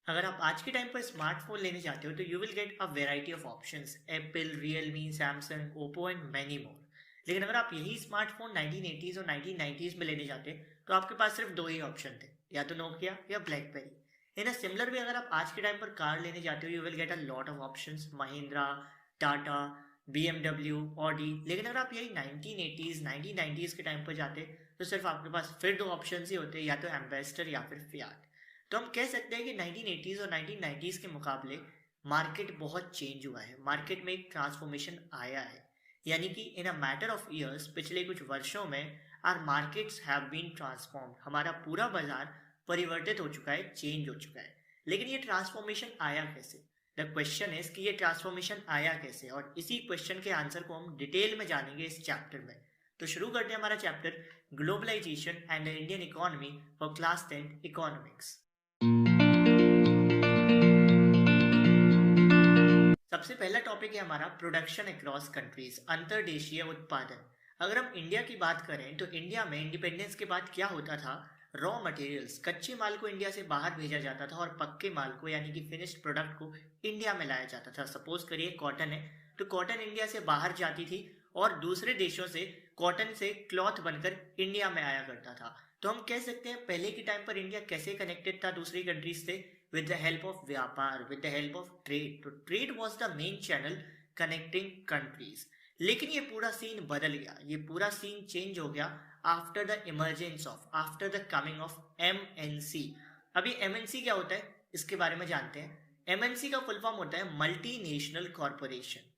अगर आप आज के टाइम पर स्मार्टफोन लेने जाते हो तो you will get a variety of options Apple, Realme, Samsung, Oppo and many more. लेकिन अगर आप यही स्मार्टफोन 1980s और 1990s में लेने जाते तो आपके पास सिर्फ दो ही ऑप्शन थे, या तो नोकिया या blackberry. In a similar way अगर आप आज के टाइम पर कार लेने जाते हो you will get a lot of options, Mahindra, Tata, BMW, Audi. लेकिन अगर आप यही 1980s 1990s के टाइम पर जाते तो सिर्फ आपके पास फिर दो ऑप्शन ही होते, या तो एम्बेसडर या फिर फियाट। तो हम कह सकते हैं कि 1980s और 1990s के मुकाबले मार्केट बहुत चेंज हुआ है, मार्केट में एक ट्रांसफॉर्मेशन आया है। यानी कि in a matter of years, पिछले कुछ वर्षों में our markets have been transformed, हमारा पूरा बाजार परिवर्तित हो चुका है, चेंज हो चुका है। लेकिन ये ट्रांसफॉर्मेशन आया कैसे? द क्वेश्चन इज कि ये ट्रांसफॉर्मेशन आया कैसे, और इसी क्वेश्चन के आंसर को हम डिटेल में जानेंगे इस चैप्टर में। तो शुरू करते हैं हमारा chapter globalisation and the Indian economy for class 10 economics. सबसे पहला टॉपिक है हमारा प्रोडक्शन अक्रॉस कंट्रीज, अंतर्देशीय उत्पादन। अगर हम इंडिया की बात करें तो इंडिया में इंडिपेंडेंस के बाद क्या होता था, रॉ मटेरियल्स, कच्चे माल को इंडिया से बाहर भेजा जाता था और पक्के माल को यानी कि फिनिश्ड प्रोडक्ट को इंडिया में लाया जाता था। सपोज करिए कॉटन है तो कॉटन इंडिया से बाहर जाती थी और दूसरे देशों से कॉटन से क्लॉथ बनकर इंडिया में आया करता था। तो हम कह सकते हैं पहले के टाइम पर इंडिया कैसे कनेक्टेड था दूसरी कंट्रीज से, with the help of व्यापार, with the help of trade। तो trade was the main channel connecting countries। लेकिन ये पूरा सीन बदल गया, ये पूरा सीन चेंज हो गया after the emergence of, after the coming of MNC। अभी MNC क्या होता है इसके बारे में जानते हैं। MNC का फुल फॉर्म होता है मल्टी नेशनल कॉरपोरेशन।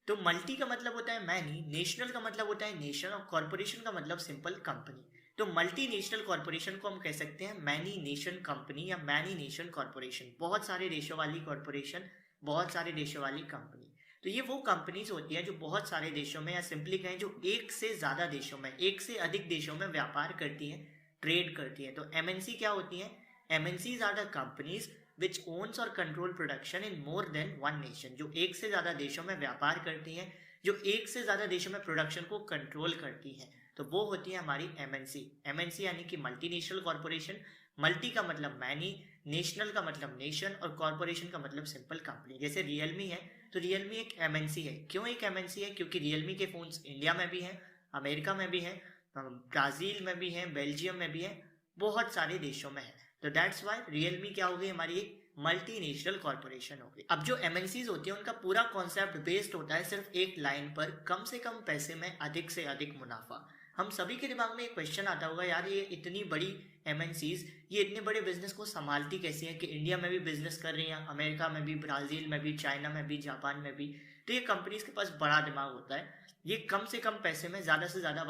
तो मल्टी का मतलब होता है मैनी, नेशनल का मतलब होता है नेशन, और कॉरपोरेशन का मतलब सिंपल कंपनी। तो मल्टी नेशनल कॉरपोरेशन को हम कह सकते हैं मैनी नेशन कंपनी या मैनी नेशन कॉरपोरेशन। बहुत सारे देशों वाली कॉरपोरेशन, बहुत सारे देशों वाली कंपनी। तो ये वो कंपनीज होती हैं जो बहुत सारे देशों में, या सिंपली कहें जो एक से ज्यादा देशों में, एक से अधिक देशों में व्यापार करती हैं, ट्रेड करती हैं। तो MNC क्या होती हैं? MNCs are the companies which owns और control production in more than one nation, जो एक से ज्यादा देशों में व्यापार करती हैं, जो एक से ज्यादा देशों में प्रोडक्शन को कंट्रोल करती हैं, तो वो होती है हमारी MNC। MNC यानी कि मल्टीनेशनल कॉरपोरेशन। मल्टी का मतलब मैनी, नेशनल का मतलब नेशन, और कॉरपोरेशन का मतलब सिंपल कंपनी। जैसे रियलमी है तो रियलमी एक MNC है। क्यों एक MNC है? क्योंकि रियलमी के फोन्स इंडिया में भी हैं, अमेरिका में भी हैं, ब्राजील में भी हैं, बेल्जियम में भी हैं, बहुत सारे देशों में है। तो दैट्स वाई रियलमी क्या हो गई हमारी, एक मल्टीनेशनल कॉरपोरेशन हो गई। अब जो MNCs होती है उनका पूरा कॉन्सेप्ट बेस्ड होता है सिर्फ एक लाइन पर, कम से कम पैसे में अधिक से अधिक मुनाफा। हम सभी के दिमाग में एक क्वेश्चन आता होगा, यार ये इतनी बड़ी MNCs, ये इतने बड़े बिजनेस को संभालती कैसी है कि इंडिया में भी बिजनेस कर रही हैं, अमेरिका में भी, ब्राजील में भी, चाइना में भी, जापान में भी। तो ये कंपनीज के पास बड़ा दिमाग होता है, ये कम से कम पैसे में ज्यादा से ज्यादा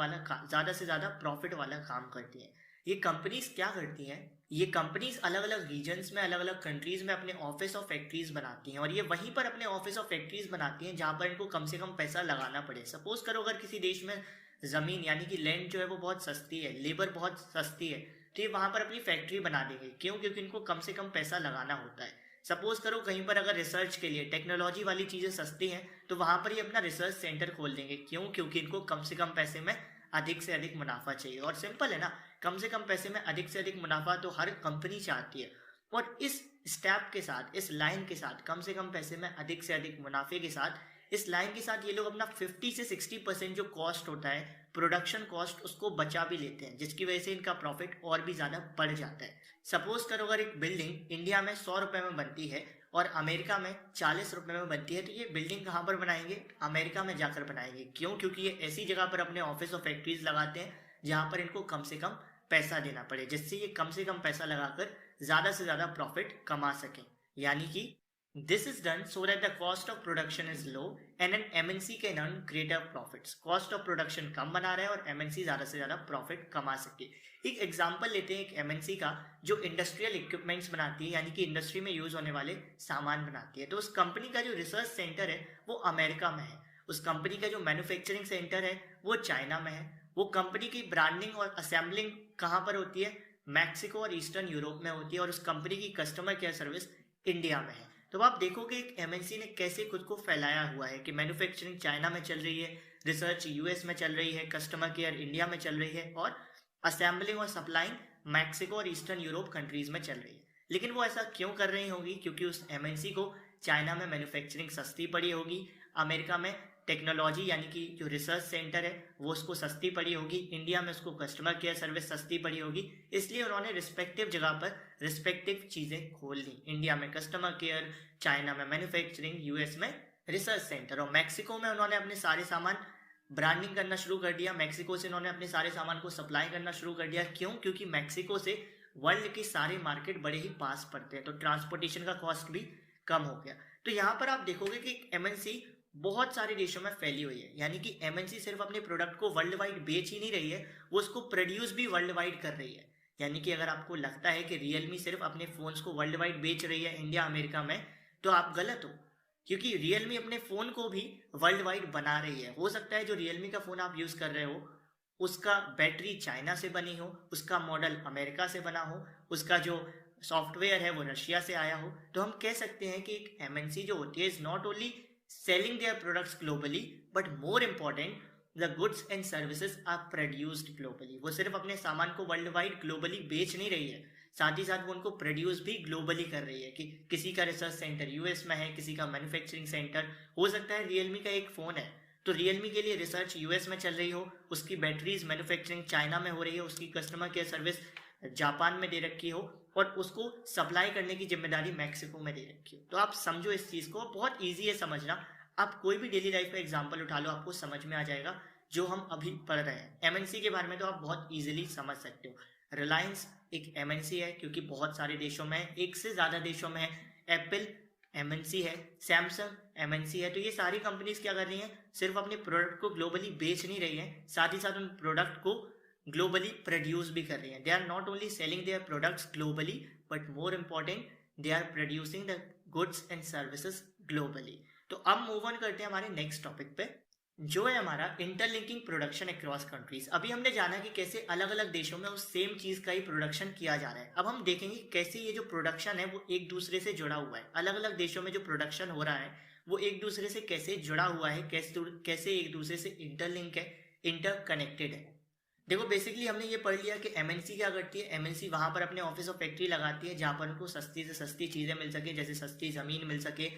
ज्यादा से ज्यादा प्रॉफिट वाला काम करती है। ये कंपनीज क्या करती हैं, ये कंपनीज अलग अलग रीजन्स में, अलग अलग कंट्रीज में अपने ऑफिस और फैक्ट्रीज बनाती हैं, और ये वहीं पर अपने ऑफिस और फैक्ट्रीज बनाती हैं जहां पर इनको कम से कम पैसा लगाना पड़े। सपोज करो अगर किसी देश में जमीन यानी कि लैंड जो है वो बहुत सस्ती है, लेबर बहुत सस्ती है, तो ये वहां पर अपनी फैक्ट्री बना देंगे। क्यों? क्योंकि इनको कम से कम पैसा लगाना होता है। सपोज करो कहीं पर अगर रिसर्च के लिए टेक्नोलॉजी वाली चीजें सस्ती हैं तो वहां पर ये अपना रिसर्च सेंटर खोल देंगे। क्यों? क्योंकि इनको कम से कम पैसे में अधिक से अधिक मुनाफा चाहिए। और सिंपल है ना, कम से कम पैसे में अधिक से अधिक मुनाफा तो हर कंपनी चाहती है। और इस स्टेप के साथ, इस लाइन के साथ, कम से कम पैसे में अधिक से अधिक मुनाफे के साथ, इस लाइन के साथ ये लोग अपना 50 से 60% जो कॉस्ट होता है, प्रोडक्शन कॉस्ट, उसको बचा भी लेते हैं, जिसकी वजह से इनका प्रॉफिट और भी ज्यादा बढ़ जाता है। सपोज करो अगर एक बिल्डिंग इंडिया में 100 रुपए में बनती है और अमेरिका में 40 रुपए में बनती है, तो ये बिल्डिंग कहाँ पर बनाएंगे? अमेरिका में जाकर बनाएंगे। क्यों? क्योंकि ये ऐसी जगह पर अपने ऑफिस और फैक्ट्रीज लगाते हैं जहां पर इनको कम से कम पैसा देना पड़े, जिससे ये कम से कम पैसा लगाकर ज्यादा से ज्यादा प्रॉफिट कमा सके। यानी कि this is done so that the cost of production is low and an MNC can earn greater profits. Cost of production कम बना रहा है और MNC ज्यादा से ज्यादा प्रॉफिट कमा सके। एक एग्जांपल लेते हैं एक MNC का जो इंडस्ट्रियल इक्विपमेंट्स बनाती है, यानी कि इंडस्ट्री में यूज होने वाले सामान बनाती है। तो उस कंपनी का जो रिसर्च सेंटर है वो अमेरिका में है, उस कंपनी का जो मैन्युफैक्चरिंग सेंटर है वो चाइना में है, वो कंपनी की ब्रांडिंग और असेंबलिंग कहाँ पर होती है? मैक्सिको और ईस्टर्न यूरोप में होती है, और उस कंपनी की कस्टमर केयर सर्विस इंडिया में है। तो आप देखोगे एक MNC ने कैसे खुद को फैलाया हुआ है कि मैन्युफैक्चरिंग चाइना में चल रही है, रिसर्च US में चल रही है, कस्टमर केयर इंडिया में चल रही है, और असेंबलिंग और सप्लाइंग मैक्सिको और ईस्टर्न यूरोप कंट्रीज में चल रही है। लेकिन वो ऐसा क्यों कर रही होगी? क्योंकि उस एमएनसी को चाइना में मैन्युफैक्चरिंग सस्ती पड़ी होगी, अमेरिका में टेक्नोलॉजी यानी कि जो रिसर्च सेंटर है वो उसको सस्ती पड़ी होगी, इंडिया में उसको कस्टमर केयर सर्विस सस्ती पड़ी होगी, इसलिए उन्होंने रिस्पेक्टिव जगह पर रिस्पेक्टिव चीज़ें खोल ली। इंडिया में कस्टमर केयर, चाइना में मैन्युफैक्चरिंग, यूएस में रिसर्च सेंटर, और मैक्सिको में उन्होंने अपने सारे सामान ब्रांडिंग करना शुरू कर दिया। मैक्सिको से उन्होंने अपने सारे सामान को सप्लाई करना शुरू कर दिया। क्यों? क्योंकि मैक्सिको से वर्ल्ड के सारे मार्केट बड़े ही पास पड़ते हैं, तो ट्रांसपोर्टेशन का कॉस्ट भी कम हो गया। तो यहाँ पर आप देखोगे कि एमएनसी बहुत सारे देशों में फैली हुई है, यानी कि एमएनसी सिर्फ अपने प्रोडक्ट को वर्ल्ड वाइड बेच ही नहीं रही है, वो उसको प्रोड्यूस भी वर्ल्ड वाइड कर रही है। यानी कि अगर आपको लगता है कि रियलमी सिर्फ अपने फोन्स को वर्ल्ड वाइड बेच रही है इंडिया अमेरिका में, तो आप गलत हो, क्योंकि रियलमी अपने फ़ोन को भी वर्ल्ड वाइड बना रही है। हो सकता है जो रियलमी का फ़ोन आप यूज़ कर रहे हो उसका बैटरी चाइना से बनी हो, उसका मॉडल अमेरिका से बना हो, उसका जो सॉफ्टवेयर है वो रशिया से आया हो, तो हम कह सकते हैं कि एक एमएनसी जो होती है is not only selling their products globally, but more important the goods and services are produced globally. वो सिर्फ अपने सामान को वर्ल्ड वाइड ग्लोबली बेच नहीं रही है, साथ ही साथ वो उनको प्रोड्यूस भी ग्लोबली कर रही है। कि किसी का रिसर्च सेंटर यूएस में है, किसी का मैन्युफैक्चरिंग सेंटर हो सकता है। रियलमी का एक फ़ोन है तो रियलमी के लिए रिसर्च यूएस में चल रही हो, उसकी बैटरीज मैन्युफैक्चरिंग चाइना में हो रही है, उसकी कस्टमर केयर सर्विस जापान में दे रखी हो, और उसको सप्लाई करने की जिम्मेदारी मैक्सिको में दे रखी हो। तो आप समझो इस चीज़ को, बहुत ईजी है समझना। आप कोई भी डेली लाइफ का एग्जाम्पल उठा लो, आपको समझ में आ जाएगा जो हम अभी पढ़ रहे हैं। एमएनसी के बारे में तो आप बहुत ईजिली समझ सकते हो। रिलायंस एक एमएनसी है क्योंकि बहुत सारे देशों में है, एक से ज़्यादा देशों में है। एप्पल एमएनसी है, सैमसंग एमएनसी है। तो ये सारी कंपनीज क्या कर रही हैं? सिर्फ अपने प्रोडक्ट को ग्लोबली बेच नहीं रही हैं, साथ ही साथ उन प्रोडक्ट को ग्लोबली प्रोड्यूस भी कर रही हैं। They are not only selling their products globally, but more important they are producing the goods and services globally. तो अब मूव ऑन करते हैं हमारे नेक्स्ट टॉपिक पे, जो है हमारा इंटरलिंकिंग प्रोडक्शन अक्रॉस कंट्रीज। अभी हमने जाना कि कैसे अलग अलग देशों में उस सेम चीज का ही प्रोडक्शन किया जा रहा है। अब हम देखेंगे कैसे ये जो प्रोडक्शन है वो एक दूसरे से जुड़ा हुआ है। अलग अलग देशों में जो प्रोडक्शन हो रहा है वो एक दूसरे से कैसे जुड़ा हुआ है, कैसे एक दूसरे से इंटरलिंक है, इंटरकनेक्टेड है। देखो बेसिकली हमने ये पढ़ लिया कि एमएनसी क्या करती है। एमएनसी वहां पर अपने ऑफिस और फैक्ट्री लगाती है जहां पर उनको सस्ती से सस्ती चीजें मिल सके, जैसे सस्ती जमीन मिल सके,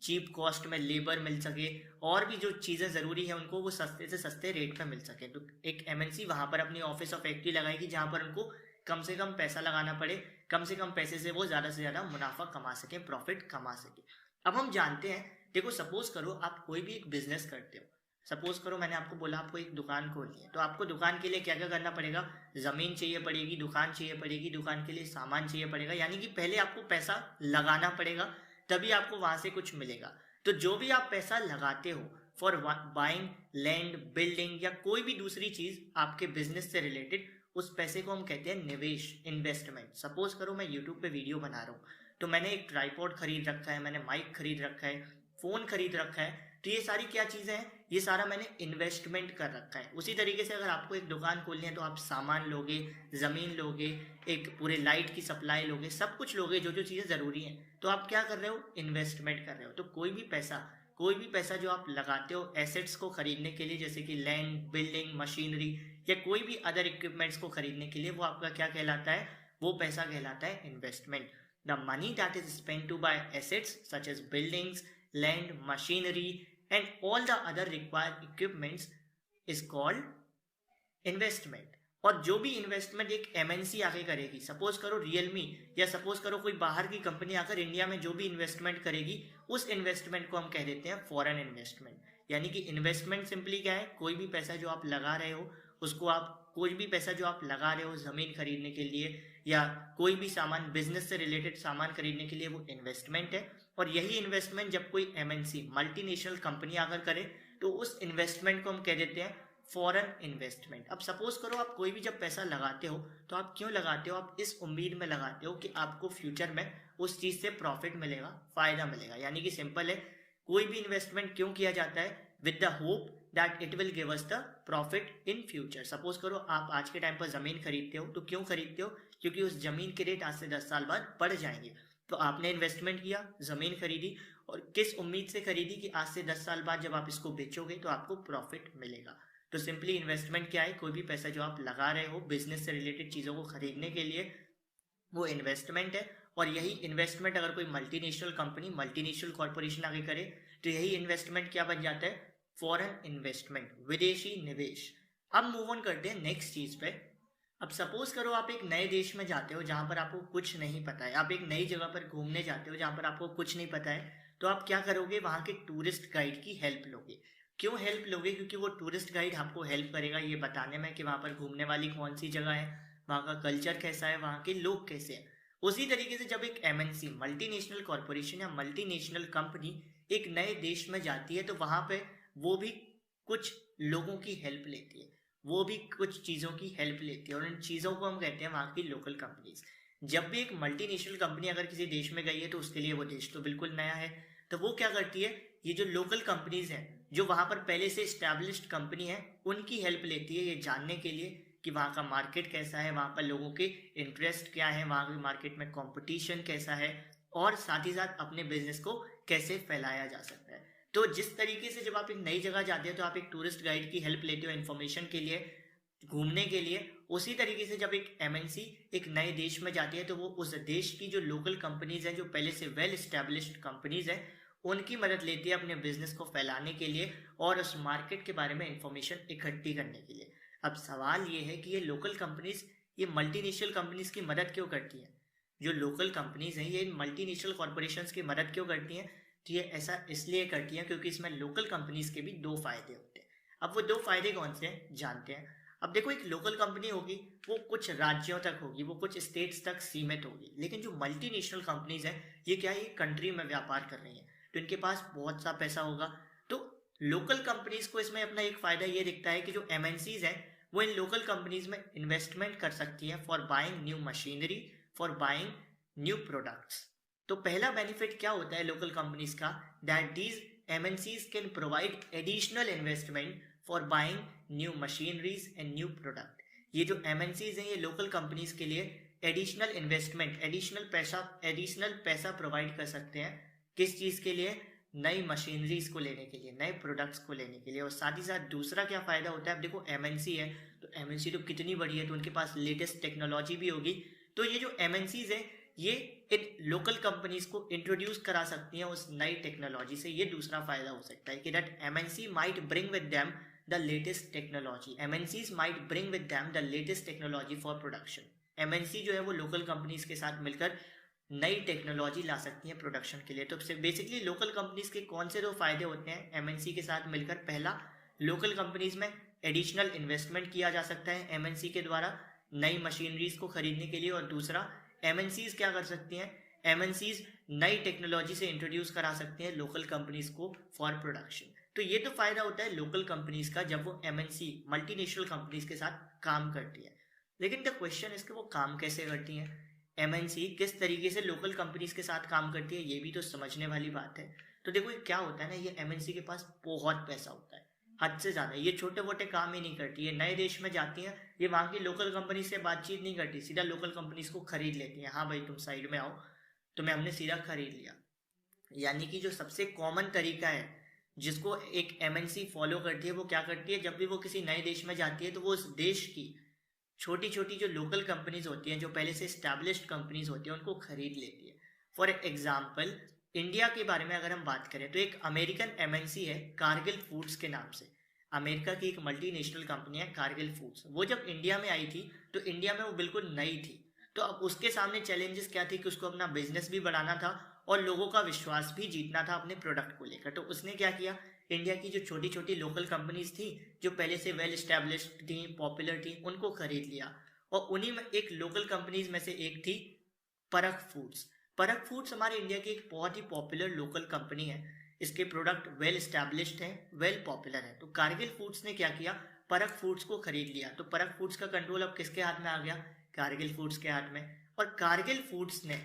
चीप कॉस्ट में लेबर मिल सके, और भी जो चीज़ें ज़रूरी है उनको वो सस्ते से सस्ते रेट पे मिल सके। तो एक एमएनसी वहाँ पर अपनी ऑफिस और फैक्ट्री लगाएगी जहाँ पर उनको कम से कम पैसा लगाना पड़े, कम से कम पैसे से वो ज़्यादा से ज़्यादा मुनाफा कमा सके, प्रॉफिट कमा सके। अब हम जानते हैं, देखो सपोज करो आप कोई भी एक बिजनेस करते हो। सपोज करो मैंने आपको बोला आपको एक दुकान खोलनी है, तो आपको दुकान के लिए क्या क्या करना पड़ेगा? ज़मीन चाहिए पड़ेगी, दुकान चाहिए पड़ेगी, दुकान के लिए सामान चाहिए पड़ेगा, यानी कि पहले आपको पैसा लगाना पड़ेगा, तभी आपको वहां से कुछ मिलेगा। तो जो भी आप पैसा लगाते हो फॉर बाइंग लैंड, बिल्डिंग या कोई भी दूसरी चीज आपके बिजनेस से रिलेटेड, उस पैसे को हम कहते हैं निवेश, इन्वेस्टमेंट। सपोज करो मैं यूट्यूब पे वीडियो बना रहा हूँ, तो मैंने एक ट्राइपॉड खरीद रखा है, मैंने माइक खरीद रखा है, फोन खरीद रखा है, तो ये सारी क्या चीजें हैं? ये सारा मैंने इन्वेस्टमेंट कर रखा है। उसी तरीके से अगर आपको एक दुकान खोलनी है तो आप सामान लोगे, जमीन लोगे, एक पूरे लाइट की सप्लाई लोगे, सब कुछ लोगे, जो जो चीजें जरूरी हैं। तो आप क्या कर रहे हो? इन्वेस्टमेंट कर रहे हो। तो कोई भी पैसा जो आप लगाते हो एसेट्स को खरीदने के लिए, जैसे कि लैंड, बिल्डिंग, मशीनरी या कोई भी अदर इक्विपमेंट्स को खरीदने के लिए, वो आपका क्या कहलाता है? वो पैसा कहलाता है investment. The money that is spent to buy assets such as buildings, land, machinery and all the other required equipments is called investment। और जो भी इन्वेस्टमेंट एक एमएनसी आके करेगी, सपोज करो रियलमी या सपोज करो कोई बाहर की कंपनी आकर इंडिया में जो भी इन्वेस्टमेंट करेगी, उस इन्वेस्टमेंट को हम कह देते हैं फॉरेन इन्वेस्टमेंट। यानी कि इन्वेस्टमेंट सिंपली क्या है? कोई भी पैसा जो आप लगा रहे हो उसको आप कोई भी पैसा जो आप लगा रहे हो जमीन खरीदने के लिए या कोई भी सामान, बिजनेस से रिलेटेड सामान खरीदने के लिए, वो इन्वेस्टमेंट है। और यही इन्वेस्टमेंट जब कोई एमएनसी, मल्टीनेशनल कंपनी आकर करे, तो उस इन्वेस्टमेंट को हम कह देते हैं फॉरेन इन्वेस्टमेंट। अब सपोज करो आप कोई भी जब पैसा लगाते हो तो आप क्यों लगाते हो? आप इस उम्मीद में लगाते हो कि आपको फ्यूचर में उस चीज से प्रॉफिट मिलेगा, फायदा मिलेगा। यानी कि सिंपल है, कोई भी इन्वेस्टमेंट क्यों किया जाता है? With the hope that it will give us the profit in future. Suppose करो आप आज के टाइम पर जमीन खरीदते हो, तो क्यों खरीदते हो? क्योंकि उस जमीन के रेट आज से 10 साल बाद बढ़ जाएंगे। तो आपने इन्वेस्टमेंट किया, जमीन खरीदी, और किस उम्मीद से खरीदी? कि आज से 10 साल बाद जब आप इसको बेचोगे तो आपको प्रॉफिट मिलेगा। तो सिंपली इन्वेस्टमेंट क्या है? कोई भी पैसा जो आप लगा रहे हो बिजनेस से रिलेटेड चीज़ों को खरीदने के लिए, वो इन्वेस्टमेंट है। और यही इन्वेस्टमेंट अगर कोई मल्टीनेशनल कंपनी, मल्टीनेशनल कॉर्पोरेशन आगे करे तो यही इन्वेस्टमेंट क्या बन जाता है? फॉरेन इन्वेस्टमेंट, विदेशी निवेश। अब मूव ऑन करते हैं नेक्स्ट चीज पे। अब सपोज करो आप एक नए देश में जाते हो जहां पर आपको कुछ नहीं पता है, आप एक नई जगह पर घूमने जाते हो जहां पर आपको कुछ नहीं पता है, तो आप क्या करोगे? वहां के टूरिस्ट गाइड की हेल्प लोगे। क्यों हेल्प लोगे? क्योंकि वो टूरिस्ट गाइड आपको हेल्प करेगा ये बताने में कि वहां पर घूमने वाली कौन सी जगह है, वहाँ का कल्चर कैसा है, वहाँ के लोग कैसे हैं। उसी तरीके से जब एक एमएनसी, मल्टीनेशनल कॉर्पोरेशन या मल्टीनेशनल कंपनी एक नए देश में जाती है तो वहाँ पे वो भी कुछ लोगों की हेल्प लेती है, वो भी कुछ चीज़ों की हेल्प लेती है, और उन चीज़ों को हम कहते हैं वहाँ की लोकल कंपनीज। जब भी एक मल्टीनेशनल कंपनी अगर किसी देश में गई है तो उसके लिए वो देश तो बिल्कुल नया है, तो वो क्या करती है? ये जो लोकल कंपनीज हैं जो वहाँ पर पहले से इस्टेब्लिश्ड कंपनी है उनकी हेल्प लेती है ये जानने के लिए कि वहाँ का मार्केट कैसा है, वहाँ पर लोगों के इंटरेस्ट क्या है, वहाँ की मार्केट में कंपटीशन कैसा है, और साथ ही साथ अपने बिजनेस को कैसे फैलाया जा सकता है। तो जिस तरीके से जब आप एक नई जगह जाते हो तो आप एक टूरिस्ट गाइड की हेल्प लेते हो इन्फॉर्मेशन के लिए, घूमने के लिए, उसी तरीके से जब एक एमएनसी एक नए देश में जाती है तो वो उस देश की जो लोकल कंपनीज हैं, जो पहले से वेल एस्टेब्लिश्ड कंपनीज हैं, उनकी मदद लेती है अपने बिजनेस को फैलाने के लिए और उस मार्केट के बारे में इंफॉर्मेशन इकट्ठी करने के लिए। अब सवाल ये है कि ये लोकल कंपनीज, ये मल्टीनेशनल कंपनीज की मदद क्यों करती हैं? जो लोकल कंपनीज हैं ये इन मल्टीनेशनल कॉर्पोरेशंस की मदद क्यों करती हैं? तो ये ऐसा इसलिए करती हैं क्योंकि इसमें लोकल कंपनीज के भी दो फायदे होते हैं। अब वो दो फायदे कौन से हैं जानते हैं। अब देखो, एक लोकल कंपनी होगी वो कुछ राज्यों तक होगी, वो कुछ स्टेट्स तक सीमित होगी, लेकिन जो मल्टीनेशनल कंपनीज हैं ये क्या है? ये कंट्री में व्यापार कर रही हैं, तो इनके पास बहुत सा पैसा होगा। तो लोकल कंपनीज को इसमें अपना एक फायदा ये दिखता है कि जो एमएनसीज हैं वो इन लोकल कंपनीज में इन्वेस्टमेंट कर सकती हैं for buying new machinery, for buying new products. तो पहला बेनिफिट क्या होता है लोकल कंपनीज का? That these MNCs can provide additional investment for buying new machineries and new product. ये जो एमएनसीज हैं ये लोकल कंपनीज के लिए एडिशनल इन्वेस्टमेंट, एडिशनल पैसा प्रोवाइड कर सकते हैं। किस चीज़ के लिए? नई मशीनरीज को लेने के लिए, नए प्रोडक्ट्स को लेने के लिए। और साथ ही साथ दूसरा क्या फ़ायदा होता है? अब देखो एमएनसी है तो एमएनसी तो कितनी बड़ी है, तो उनके पास लेटेस्ट टेक्नोलॉजी भी होगी। तो ये जो एमएनसीज है ये इन लोकल कंपनीज को इंट्रोड्यूस करा सकती हैं उस नई टेक्नोलॉजी से। ये दूसरा फायदा हो सकता है कि that MNC might bring with them the latest technology, MNCs might bring with them the latest technology for production. MNC जो है वो लोकल कंपनीज के साथ मिलकर नई टेक्नोलॉजी ला सकती हैं प्रोडक्शन के लिए। तो बेसिकली लोकल कंपनीज के कौन से दो फायदे होते हैं एमएनसी के साथ मिलकर? पहला, लोकल कंपनीज में एडिशनल इन्वेस्टमेंट किया जा सकता है एमएनसी के द्वारा नई मशीनरीज को खरीदने के लिए। और दूसरा, एमएनसीज क्या कर सकती हैं? एमएनसीज नई टेक्नोलॉजी से इंट्रोड्यूस करा सकते हैं लोकल कंपनीज को फॉर प्रोडक्शन। तो ये तो फायदा होता है लोकल कंपनीज का जब वो एमएनसी, मल्टीनेशनल कंपनीज के साथ काम करती है। लेकिन द क्वेश्चन इज कि वो काम कैसे करती हैं? एमएनसी किस तरीके से लोकल कंपनीज के साथ काम करती है, ये भी तो समझने वाली बात है। तो देखो ये क्या होता है ना, ये एमएनसी के पास बहुत पैसा होता है, हद से ज़्यादा। ये छोटे मोटे काम ही नहीं करती, ये नए देश में जाती हैं, ये वहाँ की लोकल कंपनी से बातचीत नहीं करती, सीधा लोकल कंपनीज को खरीद लेती हैं। हाँ भाई तुम साइड में आओ, तुम्हें हमने सीधा खरीद लिया। यानी कि जो सबसे कॉमन तरीका है जिसको एक एमएनसी फॉलो करती है वो क्या करती है? जब भी वो किसी नए देश में जाती है तो वो उस देश की छोटी छोटी जो लोकल कंपनीज होती हैं, जो पहले से स्टैब्लिश्ड कंपनीज होती हैं, उनको खरीद लेती है। फॉर एग्जाम्पल, इंडिया के बारे में अगर हम बात करें तो एक अमेरिकन एमएनसी है कारगिल फूड्स के नाम से। अमेरिका की एक मल्टीनेशनल कंपनी है कारगिल फूड्स। वो जब इंडिया में आई थी तो इंडिया में वो बिल्कुल नई थी, तो अब उसके सामने चैलेंजेस क्या थे कि उसको अपना बिजनेस भी बढ़ाना था और लोगों का विश्वास भी जीतना था अपने प्रोडक्ट को लेकर। तो उसने क्या किया? इंडिया की जो छोटी छोटी लोकल कंपनीज थी जो पहले से वेल एस्टेब्लिश्ड थी, पॉपुलर थी, उनको खरीद लिया। और उन्हीं में एक लोकल कंपनीज में से एक थी परख फूड्स। परख फूड्स हमारे इंडिया की एक बहुत ही पॉपुलर लोकल कंपनी है, इसके प्रोडक्ट वेल एस्टेब्लिश्ड हैं, वेल पॉपुलर है। तो कारगिल फूड्स ने क्या किया? परख फूड्स को खरीद लिया। तो परख फूड्स का कंट्रोल अब किसके हाथ में आ गया? कारगिल फूड्स के हाथ में। और कारगिल फूड्स ने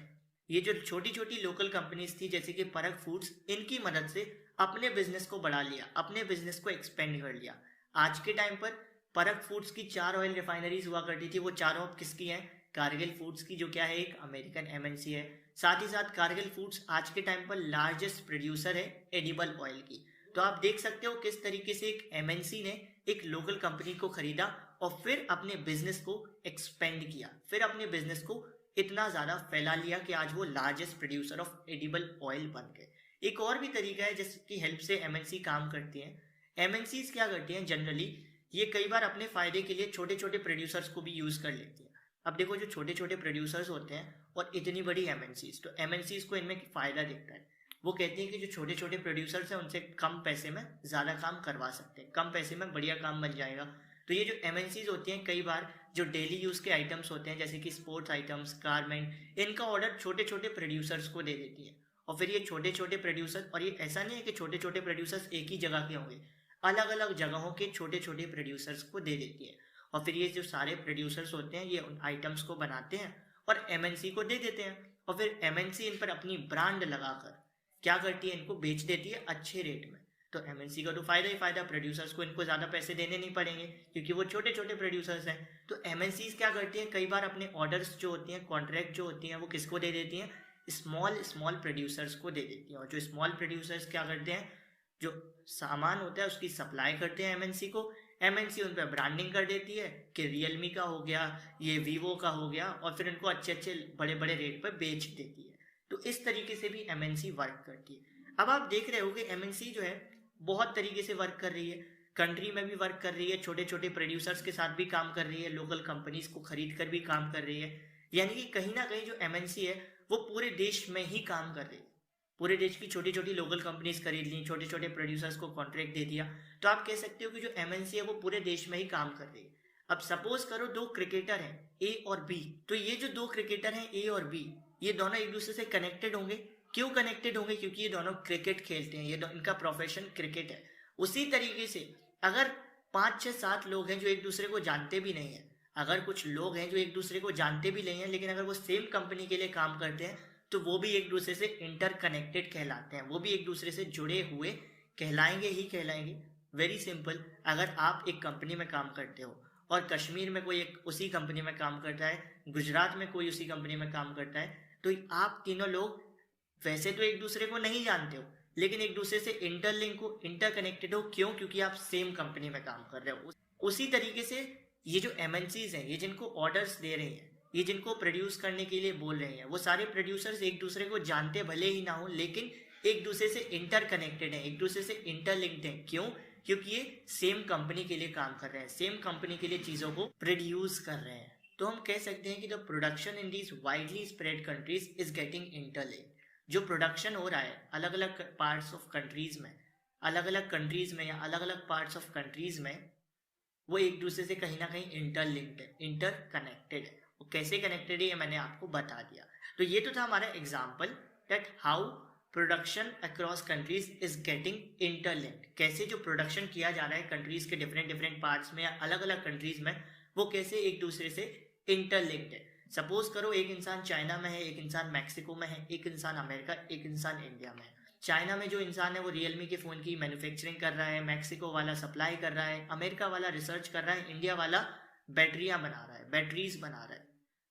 ये जो छोटी छोटी लोकल कंपनीज थी जैसे कि परख फूड्स, इनकी मदद से अपने बिजनेस को बढ़ा लिया, अपने बिजनेस को एक्सपेंड कर लिया। आज के टाइम पर परख फूड्स की 4 ऑयल रिफाइनरीज हुआ करती थी, वो चारों अब किसकी हैं? कारगिल फूड्स की, जो क्या है एक अमेरिकन एमएनसी है। साथ ही साथ कारगिल फूड्स आज के टाइम पर लार्जेस्ट प्रोड्यूसर है एडिबल ऑयल की। तो आप देख सकते हो किस तरीके से एक एमएनसी ने एक लोकल कंपनी को खरीदा और फिर अपने बिजनेस को एक्सपेंड किया, फिर अपने बिजनेस को इतना ज़्यादा फैला लिया कि आज वो largest producer of edible oil बन गए। एक और भी तरीका है जिसकी हेल्प से एमएनसी काम करती हैं। एमएनसीज क्या करती हैं जनरली, ये कई बार अपने फ़ायदे के लिए छोटे छोटे प्रोड्यूसर्स को भी यूज़ कर लेती हैं। अब देखो, जो छोटे छोटे प्रोड्यूसर्स होते हैं और इतनी बड़ी एमएनसीज, तो एमएनसीज को इनमें फ़ायदा दिखता है। वो कहती हैं कि जो छोटे छोटे प्रोड्यूसर्स हैं उनसे कम पैसे में ज़्यादा काम करवा सकते हैं, कम पैसे में बढ़िया काम बन जाएगा। तो ये जो एमएनसीज होती हैं, कई बार जो डेली यूज़ के आइटम्स होते हैं जैसे कि स्पोर्ट्स आइटम्स, गारमेंट, इनका ऑर्डर छोटे छोटे प्रोड्यूसर्स को दे देती है। और फिर ये छोटे छोटे प्रोड्यूसर, और ये ऐसा नहीं है कि छोटे छोटे प्रोड्यूसर्स एक ही जगह के होंगे, अलग अलग जगहों के छोटे छोटे प्रोड्यूसर्स को दे देती है। और फिर ये जो सारे प्रोड्यूसर्स होते हैं ये उन आइटम्स को बनाते हैं और एमएनसी को दे देते हैं। और फिर एमएनसी इन पर अपनी ब्रांड लगाकर क्या करती है, इनको बेच देती है अच्छे रेट में। तो एमएनसी का तो फायदा ही फायदा, प्रोड्यूसर्स को इनको ज़्यादा पैसे देने नहीं पड़ेंगे क्योंकि वो छोटे छोटे प्रोड्यूसर्स हैं। तो एमएनसीज क्या करती हैं, कई बार अपने ऑर्डर्स जो होती हैं, कॉन्ट्रैक्ट जो होती हैं, वो किसको दे देती हैं, स्मॉल स्मॉल प्रोड्यूसर्स को दे देती हैं। और जो स्मॉल प्रोड्यूसर्स क्या करते हैं, जो सामान होता है उसकी सप्लाई करते हैं एमएनसी को। एमएनसी उन पर ब्रांडिंग कर देती है कि रियलमी का हो गया, ये वीवो का हो गया, और फिर उनको अच्छे अच्छे बड़े बड़े रेट पर बेच देती है। तो इस तरीके से भी एमएनसी वर्क करती है। अब आप देख रहे हो कि एमएनसी जो है बहुत तरीके से वर्क कर रही है, कंट्री में भी वर्क कर रही है, छोटे छोटे प्रोड्यूसर्स के साथ भी काम कर रही है, लोकल कंपनीज को खरीद कर भी काम कर रही है। यानी कि कहीं ना कहीं जो एमएनसी है वो पूरे देश में ही काम कर रही है। पूरे देश की छोटी छोटी लोकल कंपनीज खरीद ली, छोटे छोटे प्रोड्यूसर्स को कॉन्ट्रैक्ट दे दिया। तो आप कह सकते हो कि जो एमएनसी है वो पूरे देश में ही काम कर रही है। अब सपोज करो दो क्रिकेटर हैं ए और बी, तो ये जो दो क्रिकेटर हैं ए और बी, ये दोनों एक दूसरे से कनेक्टेड होंगे। क्यों कनेक्टेड होंगे, क्योंकि ये दोनों क्रिकेट खेलते हैं, इनका प्रोफेशन क्रिकेट है। उसी तरीके से अगर 5 6 7 लोग हैं जो एक दूसरे को जानते भी नहीं है, अगर कुछ लोग हैं जो एक दूसरे को जानते भी नहीं है, लेकिन अगर वो सेम कंपनी के लिए काम करते हैं तो वो भी एक दूसरे से इंटरकनेक्टेड कहलाते हैं, वो भी एक दूसरे से जुड़े हुए कहलाएंगे ही कहलाएंगे। वेरी सिंपल, अगर आप एक कंपनी में काम करते हो और कश्मीर में कोई एक उसी कंपनी में काम करता है, गुजरात में कोई उसी कंपनी में काम करता है, तो आप तीनों लोग वैसे तो एक दूसरे को नहीं जानते हो, लेकिन एक दूसरे से इंटरलिंक हो, इंटरकनेक्टेड हो। क्यों? क्योंकि आप सेम कंपनी में काम कर रहे हो। उसी तरीके से ये जो एमएनसीज हैं, ये जिनको ऑर्डर्स दे रही हैं, ये जिनको प्रोड्यूस करने के लिए बोल रहे हैं, वो सारे प्रोड्यूसर्स एक दूसरे को जानते भले ही ना हो, लेकिन एक दूसरे से इंटरकनेक्टेड हैं, एक दूसरे से इंटरलिंक्ड हैं। क्यों? क्योंकि ये सेम कंपनी के लिए काम कर रहे हैं, सेम कंपनी के लिए चीज़ों को प्रोड्यूस कर रहे हैं। तो हम कह सकते हैं कि the production in these widely spread countries is getting interlinked. जो प्रोडक्शन हो रहा है अलग अलग पार्ट्स ऑफ कंट्रीज में, अलग अलग कंट्रीज में या अलग अलग पार्ट्स ऑफ कंट्रीज में, वो एक दूसरे से कहीं ना कहीं इंटरलिंक्ड है, इंटरकनेक्टेड है। वो कैसे कनेक्टेड है ये मैंने आपको बता दिया। तो ये तो था हमारा example that how production across countries is getting interlinked. कैसे जो प्रोडक्शन किया जा रहा है कंट्रीज के डिफरेंट डिफरेंट पार्ट्स में या अलग अलग कंट्रीज में, वो कैसे एक दूसरे से इंटरलिंक्ड है। सपोज करो एक इंसान चाइना में है, एक इंसान मैक्सिको में है, एक इंसान अमेरिका, एक इंसान इंडिया में है। चाइना में जो इंसान है वो रियलमी के फ़ोन की मैन्युफैक्चरिंग कर रहा है, मैक्सिको वाला सप्लाई कर रहा है, अमेरिका वाला रिसर्च कर रहा है, इंडिया वाला बैटरियाँ बना रहा है, बैटरीज बना रहा है।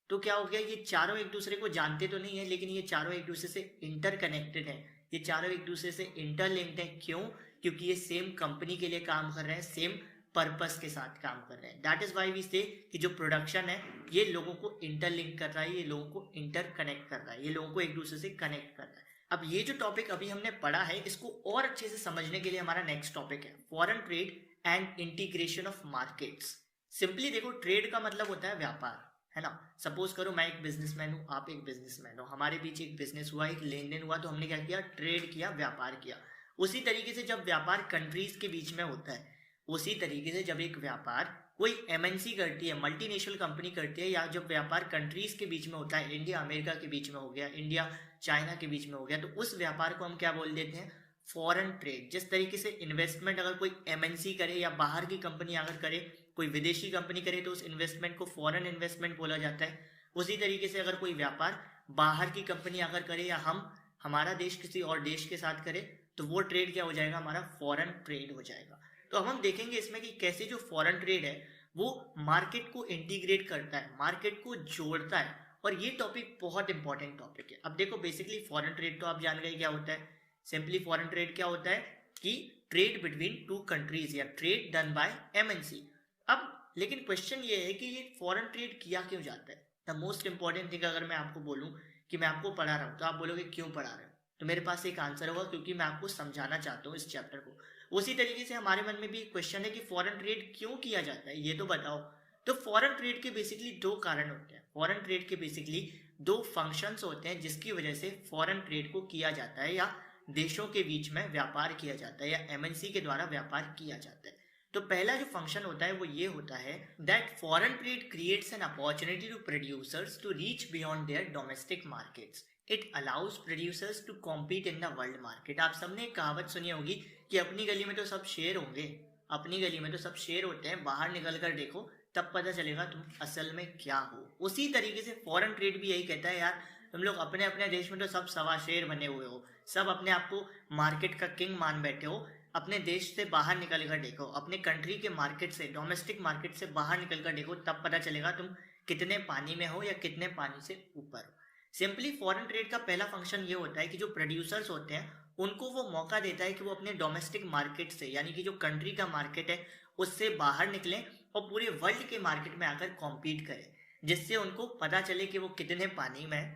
तो क्या हो गया, ये चारों एक दूसरे को जानते तो नहीं है, लेकिन ये चारों एक दूसरे से इंटरकनेक्टेड हैं, ये चारों एक दूसरे से इंटरलिंक्ड हैं। क्यों? क्योंकि ये सेम कंपनी के लिए काम कर रहे हैं, सेम पर्पस के साथ काम कर रहे हैं। दैट इज वाई वी से कि जो प्रोडक्शन है ये लोगों को इंटरलिंक कर रहा है, ये लोगों को इंटरकनेक्ट कर रहा है, ये लोगों को एक दूसरे से कनेक्ट कर रहा है। अब ये जो टॉपिक अभी हमने पढ़ा है, इसको और अच्छे से समझने के लिए हमारा नेक्स्ट टॉपिक है foreign trade and integration of markets. Simply देखो, ट्रेड का मतलब होता है व्यापार, है ना। सपोज करो मैं एक बिजनेसमैन हूँ, आप एक बिजनेसमैन हो, हमारे बीच एक बिजनेस हुआ, एक लेन देन हुआ, तो हमने क्या किया, ट्रेड किया, व्यापार किया। उसी तरीके से जब व्यापार कंट्रीज के बीच में होता है, उसी तरीके से जब एक व्यापार कोई एमएनसी करती है, मल्टीनेशनल कंपनी करती है, या जब व्यापार कंट्रीज के बीच में होता है, इंडिया अमेरिका के बीच में हो गया, इंडिया चाइना के बीच में हो गया, तो उस व्यापार को हम क्या बोल देते हैं, फॉरेन ट्रेड। जिस तरीके से इन्वेस्टमेंट अगर कोई एमएनसी करे या बाहर की कंपनी अगर करे, कोई विदेशी कंपनी करे, तो उस इन्वेस्टमेंट को फॉरेन इन्वेस्टमेंट बोला जाता है। उसी तरीके से अगर कोई व्यापार बाहर की कंपनी अगर करे या हमारा देश किसी और देश के साथ करे, तो वो ट्रेड क्या हो जाएगा, हमारा फॉरेन ट्रेड हो जाएगा। तो हम देखेंगे इसमें कि कैसे जो फॉरेन ट्रेड है वो मार्केट को इंटीग्रेट करता है, मार्केट को जोड़ता है, और ये टॉपिक बहुत इंपॉर्टेंट टॉपिक है। अब देखो, बेसिकली फॉरेन ट्रेड तो आप जान गए क्या होता है। सिंपली फॉरेन ट्रेड क्या होता है कि ट्रेड बिटवीन टू कंट्रीज या ट्रेड डन बाय एमएनसी। अब लेकिन क्वेश्चन ये है कि ये फॉरेन ट्रेड किया क्यों जाता है, द मोस्ट इंपॉर्टेंट थिंग अगर मैं आपको बोलूँ कि मैं आपको पढ़ा रहा हूँ तो आप बोलोगे क्यों पढ़ा रहे हो, तो मेरे पास एक आंसर होगा क्योंकि मैं आपको समझाना चाहता हूँ इस चैप्टर को। उसी तरीके से हमारे मन में भी एक क्वेश्चन है कि फॉरेन ट्रेड क्यों किया जाता है, ये तो बताओ। तो फॉरेन ट्रेड के बेसिकली दो कारण होते हैं। फॉरेन ट्रेड के बेसिकली दो फंक्शंस होते हैं जिसकी वजह से फॉरेन ट्रेड को किया जाता है, या देशों के बीच में व्यापार किया जाता है, या एमएनसी के द्वारा व्यापार किया जाता है। तो पहला जो फंक्शन होता है वो ये होता है that foreign trade creates an opportunity to producers to reach beyond their domestic markets. It allows producers to compete in the world market. आप सबने एक कहावत सुनी होगी कि अपनी गली में तो सब शेर होंगे, अपनी गली में तो सब शेर होते हैं, बाहर निकल कर देखो तब पता चलेगा तुम असल में क्या हो। उसी तरीके से फॉरेन ट्रेड भी यही कहता है, यार तुम लोग अपने अपने देश में तो सब सवा शेर बने हुए हो, सब अपने आप को मार्केट का किंग मान बैठे हो, अपने देश से बाहर निकल कर देखो, अपने कंट्री के मार्केट से, डोमेस्टिक मार्केट से बाहर निकल कर देखो, तब पता चलेगा तुम कितने पानी में हो या कितने पानी से ऊपर हो। सिंपली फॉरेन ट्रेड का पहला फंक्शन ये होता है कि जो प्रोड्यूसर्स होते हैं उनको वो मौका देता है कि वो अपने डोमेस्टिक मार्केट से, यानी कि जो कंट्री का मार्केट है उससे बाहर निकलें और पूरे वर्ल्ड के मार्केट में आकर कॉम्पीट करें, जिससे उनको पता चले कि वो कितने पानी में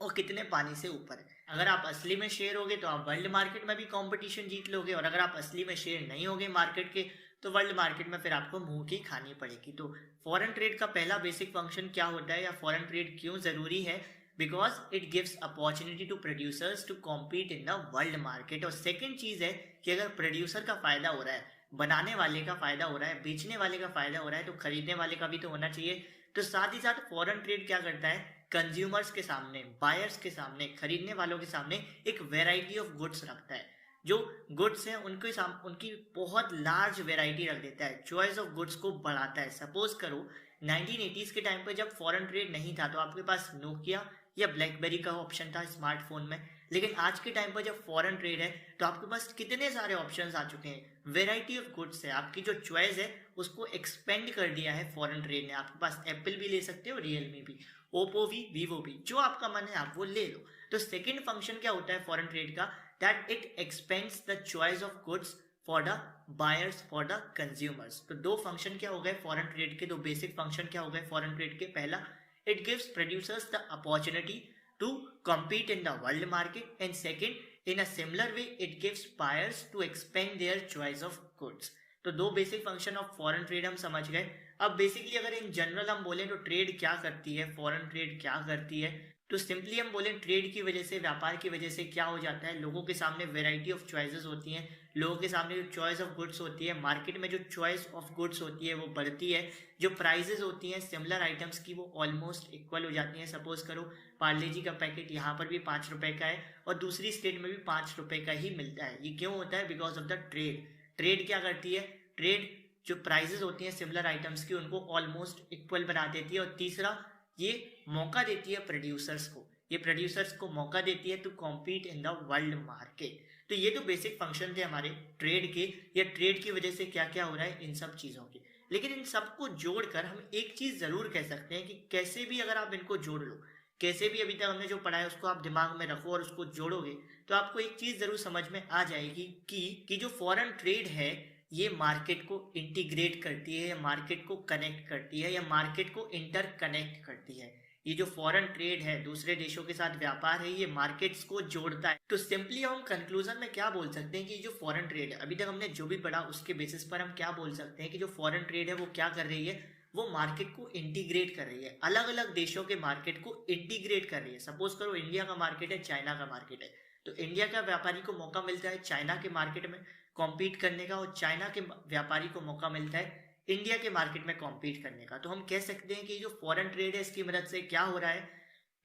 और कितने पानी से ऊपर है। अगर आप असली में शेर होगे तो आप वर्ल्ड मार्केट में भी कंपटीशन जीत लोगे, और अगर आप असली में शेर नहीं होगे मार्केट के तो वर्ल्ड मार्केट में फिर आपको मुंह की खानी पड़ेगी। तो फॉरेन ट्रेड का पहला बेसिक फंक्शन क्या होता है, या फॉरेन ट्रेड क्यों जरूरी है, because it gives opportunity to producers to compete in the world market. और सेकेंड चीज है कि अगर प्रोड्यूसर का फायदा हो रहा है, बनाने वाले का फायदा हो रहा है, बेचने वाले का फायदा हो रहा है, तो खरीदने वाले का भी तो होना चाहिए। तो साथ ही साथ फॉरेन ट्रेड क्या करता है, कंज्यूमर्स के सामने, बायर्स के सामने, खरीदने वालों के सामने एक वेराइटी ऑफ गुड्स रखता है। जो गुड्स हैं उनकी बहुत लार्ज वेराइटी रख देता है, चॉइस ऑफ गुड्स को बढ़ाता है। सपोज करो 1980s के टाइम पर जब फॉरेन ट्रेड नहीं था तो आपके पास नोकिया या ब्लैकबेरी का ऑप्शन था स्मार्टफोन में, लेकिन आज के टाइम पर जब फॉरेन ट्रेड है तो आपके पास कितने सारे ऑप्शंस आ चुके हैं, वेराइटी ऑफ गुड्स है, आपकी जो चॉइस है उसको एक्सपेंड कर दिया है फॉरेन ट्रेड ने। आपके पास एप्पल भी ले सकते हो, रियलमी भी, ओप्पो भी, वीवो भी, जो आपका मन है आप वो ले लो। तो सेकंड फंक्शन क्या होता है फॉरेन ट्रेड का, that it expends the choice of goods for the buyers, for the consumers. तो दो फंक्शन क्या हो गए फॉरेन ट्रेड के, दो बेसिक फंक्शन क्या हो गए फॉरेन ट्रेड के। पहला, it gives producers the opportunity to compete in the world market, and second, in a similar way it gives buyers to expand their choice of goods। तो दो basic function of foreign trade हम समझ गए। अब basically अगर in general हम बोलें तो ट्रेड क्या करती है, फॉरेन ट्रेड क्या करती है, तो सिंपली हम बोलें ट्रेड की वजह से, व्यापार की वजह से क्या हो जाता है, लोगों के सामने वेराइटी ऑफ चॉइसेस होती हैं, लोगों के सामने जो चॉइस ऑफ गुड्स होती है, मार्केट में जो चॉइस ऑफ गुड्स होती है वो बढ़ती है, जो प्राइजेस होती हैं सिमिलर आइटम्स की वो ऑलमोस्ट इक्वल हो जाती हैं। सपोज करो पार्ले जी का पैकेट यहाँ पर भी 5 रुपए का है और दूसरी स्टेट में भी 5 रुपए का ही मिलता है। ये क्यों होता है, because of the trade. Trade क्या करती है, ट्रेड जो प्राइजेस होती हैं सिमिलर आइटम्स की उनको ऑलमोस्ट इक्वल बना देती है। और तीसरा, ये मौका देती है प्रोड्यूसर्स को, ये प्रोड्यूसर्स को मौका देती है to compete in the world market. तो ये तो बेसिक फंक्शन थे हमारे ट्रेड के, या ट्रेड की वजह से क्या क्या हो रहा है इन सब चीज़ों के। लेकिन इन सबको जोड़कर हम एक चीज़ ज़रूर कह सकते हैं कि कैसे भी अगर आप इनको जोड़ लो, कैसे भी अभी तक हमने जो पढ़ा है उसको आप दिमाग में रखो और उसको जोड़ोगे तो आपको एक चीज़ ज़रूर समझ में आ जाएगी कि जो फॉरेन ट्रेड है ये मार्केट को इंटीग्रेट करती है, या मार्केट को कनेक्ट करती है, या मार्केट को इंटरकनेक्ट करती है। ये जो फॉरेन ट्रेड है, दूसरे देशों के साथ व्यापार है, ये मार्केट्स को जोड़ता है। तो सिंपली हम कंक्लूजन में क्या बोल सकते हैं कि जो फॉरेन ट्रेड है, अभी तक हमने जो भी पढ़ा उसके बेसिस पर हम क्या बोल सकते हैं कि जो फॉरेन ट्रेड है वो क्या कर रही है, वो मार्केट को इंटीग्रेट कर रही है, अलग अलग देशों के मार्केट को इंटीग्रेट कर रही है। सपोज करो इंडिया का मार्केट है, चाइना का मार्केट है, तो इंडिया का व्यापारी को मौका मिलता है चाइना के मार्केट में कॉम्पीट करने का, और चाइना के व्यापारी को मौका मिलता है इंडिया के मार्केट में कॉम्पीट करने का। तो हम कह सकते हैं कि जो फॉरेन ट्रेड है इसकी मदद से क्या हो रहा है,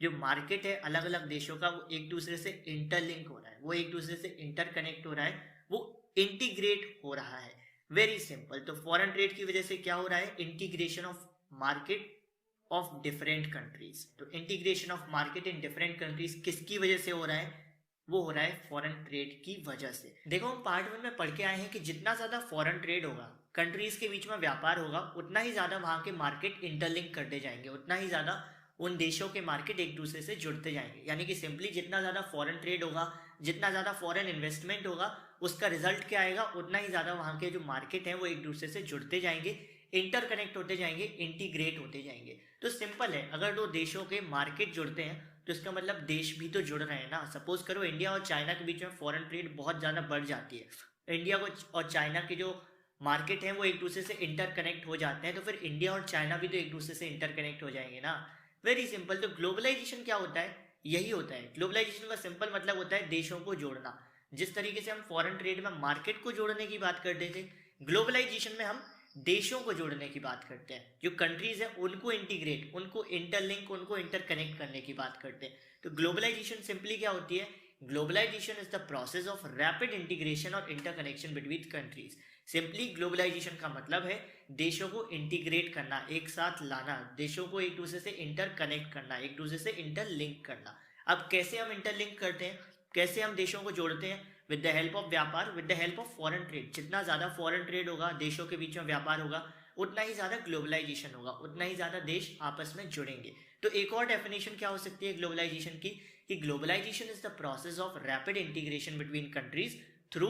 जो मार्केट है अलग अलग देशों का वो एक दूसरे से इंटरलिंक हो रहा है, वो एक दूसरे से इंटरकनेक्ट हो रहा है, वो इंटीग्रेट हो रहा है। Very simple. तो फॉरेन ट्रेड की वजह से क्या हो रहा है, integration of market of different countries. तो integration of market in different countries किसकी वजह से हो रहा है, वो हो रहा है फॉरेन ट्रेड की वजह से। देखो हम पार्ट 1 में पढ़ के आए हैं कि जितना ज्यादा फॉरेन ट्रेड होगा, कंट्रीज के बीच में व्यापार होगा, उतना ही ज्यादा वहां के मार्केट इंटरलिंक करते जाएंगे, उतना ही ज्यादा उन देशों के मार्केट एक दूसरे से जुड़ते जाएंगे। यानी कि सिंपली जितना ज्यादा फॉरेन ट्रेड होगा, जितना ज्यादा फॉरेन इन्वेस्टमेंट होगा, उसका रिजल्ट क्या आएगा, उतना ही ज्यादा वहां के जो मार्केट है वो एक दूसरे से जुड़ते जाएंगे, इंटरकनेक्ट होते जाएंगे, इंटीग्रेट होते जाएंगे। तो सिंपल है, अगर दो देशों के मार्केट जुड़ते हैं तो इसका मतलब देश भी तो जुड़ रहे हैं ना। सपोज करो इंडिया और चाइना के बीच में फॉरेन ट्रेड बहुत ज़्यादा बढ़ जाती है, इंडिया को और चाइना के जो मार्केट है वो एक दूसरे से इंटरकनेक्ट हो जाते हैं, तो फिर इंडिया और चाइना भी तो एक दूसरे से इंटरकनेक्ट हो जाएंगे ना। Very simple. तो ग्लोबलाइजेशन क्या होता है? यही होता है। ग्लोबलाइजेशन का सिंपल मतलब होता है देशों को जोड़ना। जिस तरीके से हम फॉरेन ट्रेड में मार्केट को जोड़ने की बात करते थे, ग्लोबलाइजेशन में हम देशों को जोड़ने की बात करते हैं। जो कंट्रीज है उनको इंटीग्रेट, उनको इंटरलिंक, उनको इंटरकनेक्ट करने की बात करते हैं। तो ग्लोबलाइजेशन सिंपली क्या होती है? Globalisation is the process of rapid integration और interconnection between countries. Simply globalisation का मतलब है देशों को इंटीग्रेट करना, एक साथ लाना, देशों को एक दूसरे से इंटरकनेक्ट करना, एक दूसरे से इंटरलिंक करना। अब कैसे हम इंटरलिंक करते हैं, कैसे हम देशों को जोड़ते हैं? विद द हेल्प ऑफ व्यापार, with the help of foreign trade. जितना ज़्यादा फॉरेन ट्रेड होगा, देशों के बीच में व्यापार होगा, उतना ही ज़्यादा ग्लोबलाइजेशन होगा, उतना ही ज़्यादा देश आपस में जुड़ेंगे। तो एक और डेफिनेशन क्या हो सकती है ग्लोबलाइजेशन की, कि globalisation is the process of rapid integration between countries through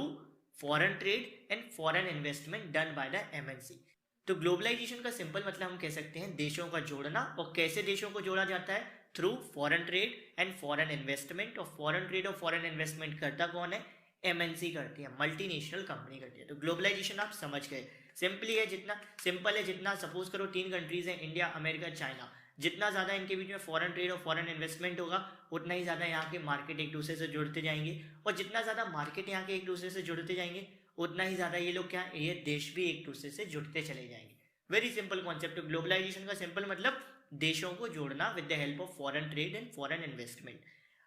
foreign trade and foreign investment done by the MNC. तो ग्लोबलाइजेशन का सिंपल मतलब हम कह सकते हैं देशों का जोड़ना। और कैसे देशों को जोड़ा जाता है? Through foreign trade and foreign investment. और फॉरेन ट्रेड और फॉरेन इन्वेस्टमेंट करता कौन है? एमएनसी करती है, मल्टीनेशनल कंपनी करती है। तो ग्लोबलाइजेशन आप समझ गए, सिंपली है, जितना सिंपल है, जितना सपोज करो 3 कंट्रीज हैं, इंडिया, अमेरिका, चाइना, जितना ज़्यादा इनके बीच में फॉरेन ट्रेड और फॉरेन इन्वेस्टमेंट होगा, उतना ही ज़्यादा यहाँ के मार्केट एक दूसरे से जुड़ते जाएंगे। और जितना ज़्यादा मार्केट यहाँ के एक दूसरे से जुड़ते जाएंगे, उतना ही ज़्यादा ये लोग क्या, ये देश भी एक दूसरे से जुड़ते चले जाएंगे। Very simple concept. ग्लोबलाइजेशन का सिंपल मतलब देशों को जोड़ना with the help of foreign trade and foreign investment.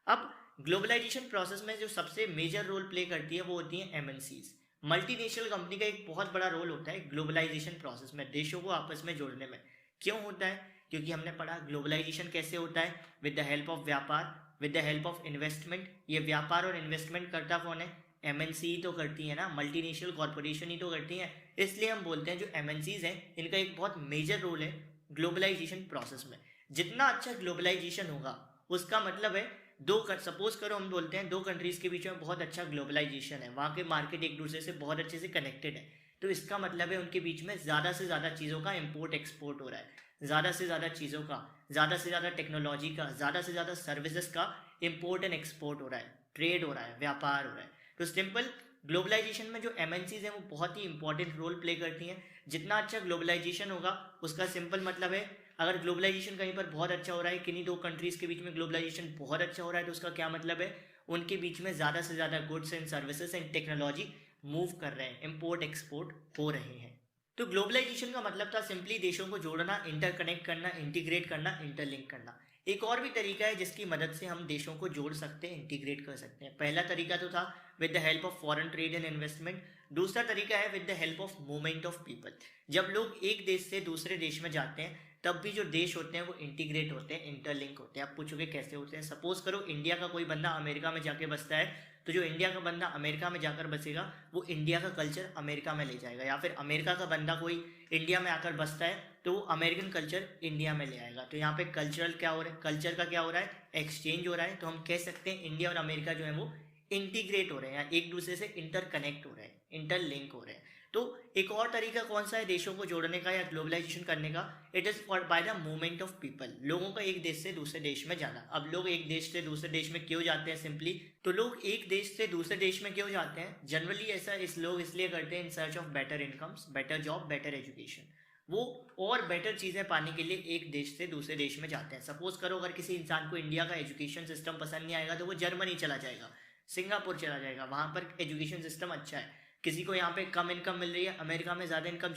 अब ग्लोबलाइजेशन प्रोसेस में जो सबसे मेजर रोल प्ले करती है वो होती है एमएनसीज। मल्टीनेशनल कंपनी का एक बहुत बड़ा रोल होता है ग्लोबलाइजेशन प्रोसेस में, देशों को आपस में जोड़ने में। क्यों होता है? क्योंकि हमने पढ़ा ग्लोबलाइजेशन कैसे होता है, विद द हेल्प ऑफ व्यापार, with the help of investment. ये व्यापार और इन्वेस्टमेंट करता कौन है? एमएनसी ही तो करती है ना, मल्टीनेशनल कॉर्पोरेशन ही तो करती है। इसलिए हम बोलते हैं जो एमएनसीज हैं इनका एक बहुत मेजर रोल है ग्लोबलाइजेशन प्रोसेस में। जितना अच्छा ग्लोबलाइजेशन होगा उसका मतलब है सपोज करो हम बोलते हैं 2 कंट्रीज के बीच में बहुत अच्छा ग्लोबलाइजेशन है, वहाँ के मार्केट एक दूसरे से बहुत अच्छे से कनेक्टेड है, तो इसका मतलब है उनके बीच में ज़्यादा से ज़्यादा चीज़ों का इम्पोर्ट एक्सपोर्ट हो रहा है, ज़्यादा से ज़्यादा चीज़ों का, ज़्यादा से ज़्यादा टेक्नोलॉजी का, ज़्यादा से ज़्यादा सर्विसेज का इम्पोर्ट एंड एक्सपोर्ट हो रहा है, ट्रेड हो रहा है, व्यापार हो रहा है। तो सिंपल ग्लोबलाइजेशन में जो एमएनसीज हैं वो बहुत ही इंपॉर्टेंट रोल प्ले करती हैं। जितना अच्छा ग्लोबलाइजेशन होगा उसका सिंपल मतलब है, अगर ग्लोबलाइजेशन कहीं पर बहुत अच्छा हो रहा है, किन्हीं 2 कंट्रीज के बीच में ग्लोबलाइजेशन बहुत अच्छा हो रहा है, तो उसका क्या मतलब है? उनके बीच में ज़्यादा से ज़्यादा goods and services and technology move कर रहे हैं, इम्पोर्ट एक्सपोर्ट हो रहे हैं। तो ग्लोबलाइजेशन का मतलब था सिंपली देशों को जोड़ना, इंटरकनेक्ट करना, इंटीग्रेट करना, इंटरलिंक करना। एक और भी तरीका है जिसकी मदद से हम देशों को जोड़ सकते हैं, इंटीग्रेट कर सकते हैं। पहला तरीका तो था with the help of foreign trade and investment. दूसरा तरीका है with the help of movement of people. जब लोग एक देश से दूसरे देश में जाते हैं तब भी जो देश होते हैं वो इंटीग्रेट होते हैं, इंटरलिंक होते हैं। आप पूछोगे कैसे होते हैं? सपोज करो इंडिया का कोई बंदा अमेरिका में जाके बसता है, तो जो इंडिया का बंदा अमेरिका में जाकर बसेगा वो इंडिया का कल्चर अमेरिका में ले जाएगा, या फिर अमेरिका का बंदा कोई इंडिया में आकर बसता है तो वो अमेरिकन कल्चर इंडिया में ले आएगा। तो यहाँ पे कल्चरल क्या हो रहा है, कल्चर का क्या हो रहा है, एक्सचेंज हो रहा है। तो हम कह सकते हैं इंडिया और अमेरिका जो है वो इंटीग्रेट हो रहे हैं, एक दूसरे से इंटरकनेक्ट हो रहे हैं, इंटरलिंक हो रहे हैं। तो एक और तरीका कौन सा है देशों को जोड़ने का या ग्लोबलाइजेशन करने का? It is by the movement of people. लोगों का एक देश से दूसरे देश में जाना। अब लोग एक देश से दूसरे देश में क्यों जाते हैं? सिंपली तो लोग एक देश से दूसरे देश में क्यों जाते हैं? जनरली ऐसा लोग इसलिए करते हैं in search of better incomes, better job, better education. वो और बेटर चीज़ें पाने के लिए एक देश से दूसरे देश में जाते हैं। सपोज करो अगर किसी इंसान को इंडिया का एजुकेशन सिस्टम पसंद नहीं आएगा तो वो जर्मनी चला जाएगा, सिंगापुर चला जाएगा, वहाँ पर एजुकेशन सिस्टम अच्छा है। किसी को यहाँ पे कम इनकम मिल रही है, अमेरिका में ज़्यादा इनकम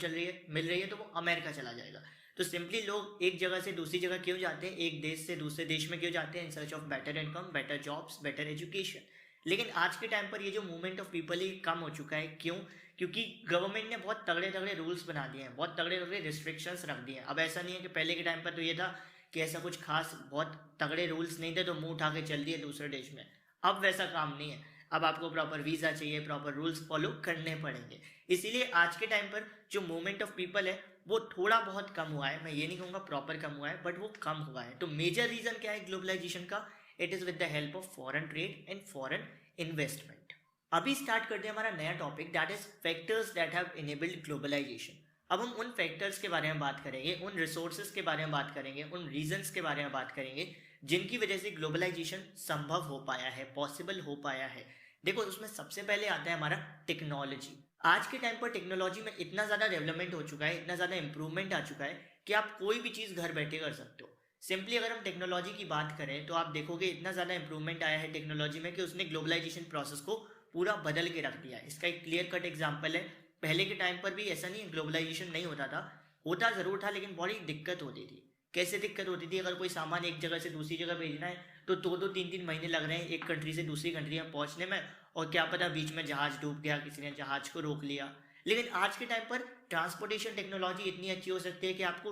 मिल रही है, तो वो अमेरिका चला जाएगा। तो सिंपली लोग एक जगह से दूसरी जगह क्यों जाते हैं, एक देश से दूसरे देश में क्यों जाते हैं? In search of better income, better jobs, better education. लेकिन आज के टाइम पर ये जो मूवमेंट ऑफ पीपल ही कम हो चुका है। क्यों? क्योंकि गवर्नमेंट ने बहुत तगड़े तगड़े रूल्स बना दिए हैं, बहुत तगड़े तगड़े रिस्ट्रिक्शंस रख दिए हैं। अब ऐसा नहीं है कि पहले के टाइम पर तो ये था कि ऐसा कुछ खास बहुत तगड़े रूल्स नहीं थे तो मुंह उठा के चल दिए दूसरे देश में। अब वैसा काम नहीं है, अब आपको प्रॉपर वीज़ा चाहिए, प्रॉपर रूल्स फॉलो करने पड़ेंगे। इसीलिए आज के टाइम पर जो मूवमेंट ऑफ पीपल है वो थोड़ा बहुत कम हुआ है। मैं ये नहीं कहूँगा प्रॉपर कम हुआ है, बट वो कम हुआ है। तो मेजर रीज़न क्या है ग्लोबलाइजेशन का? It is with the help of foreign trade and foreign investment. अभी स्टार्ट करते हैं हमारा नया topic, that is factors that have enabled globalisation. अब हम उन फैक्टर्स के बारे में बात करेंगे, उन रिसोर्सेज के बारे में बात करेंगे, उन रीजंस के बारे में बात करेंगे जिनकी वजह से ग्लोबलाइजेशन संभव हो पाया है, पॉसिबल हो पाया है। देखो, उसमें सबसे पहले आता है हमारा टेक्नोलॉजी। आज के टाइम पर टेक्नोलॉजी में इतना ज़्यादा डेवलपमेंट हो चुका है, इतना ज़्यादा इंप्रूवमेंट आ चुका है कि आप कोई भी चीज़ घर बैठे कर सकते हो। सिंपली अगर हम टेक्नोलॉजी की बात करें तो आप देखोगे इतना ज़्यादा इंप्रूवमेंट आया है टेक्नोलॉजी में कि उसने ग्लोबलाइजेशन प्रोसेस को पूरा बदल के रख दिया है। इसका एक क्लियर कट एग्जाम्पल है, पहले के टाइम पर भी ऐसा नहीं ग्लोबलाइजेशन नहीं होता था, होता ज़रूर था लेकिन बड़ी दिक्कत होती थी। कैसे दिक्कत होती थी? अगर कोई सामान एक जगह से दूसरी जगह भेजना है तो 2-2 3-3 महीने लग रहे हैं एक कंट्री से दूसरी कंट्री में पहुंचने में, और क्या पता बीच में जहाज डूब गया, किसी ने जहाज को रोक लिया। लेकिन आज के टाइम पर ट्रांसपोर्टेशन टेक्नोलॉजी इतनी अच्छी हो सकती है कि आपको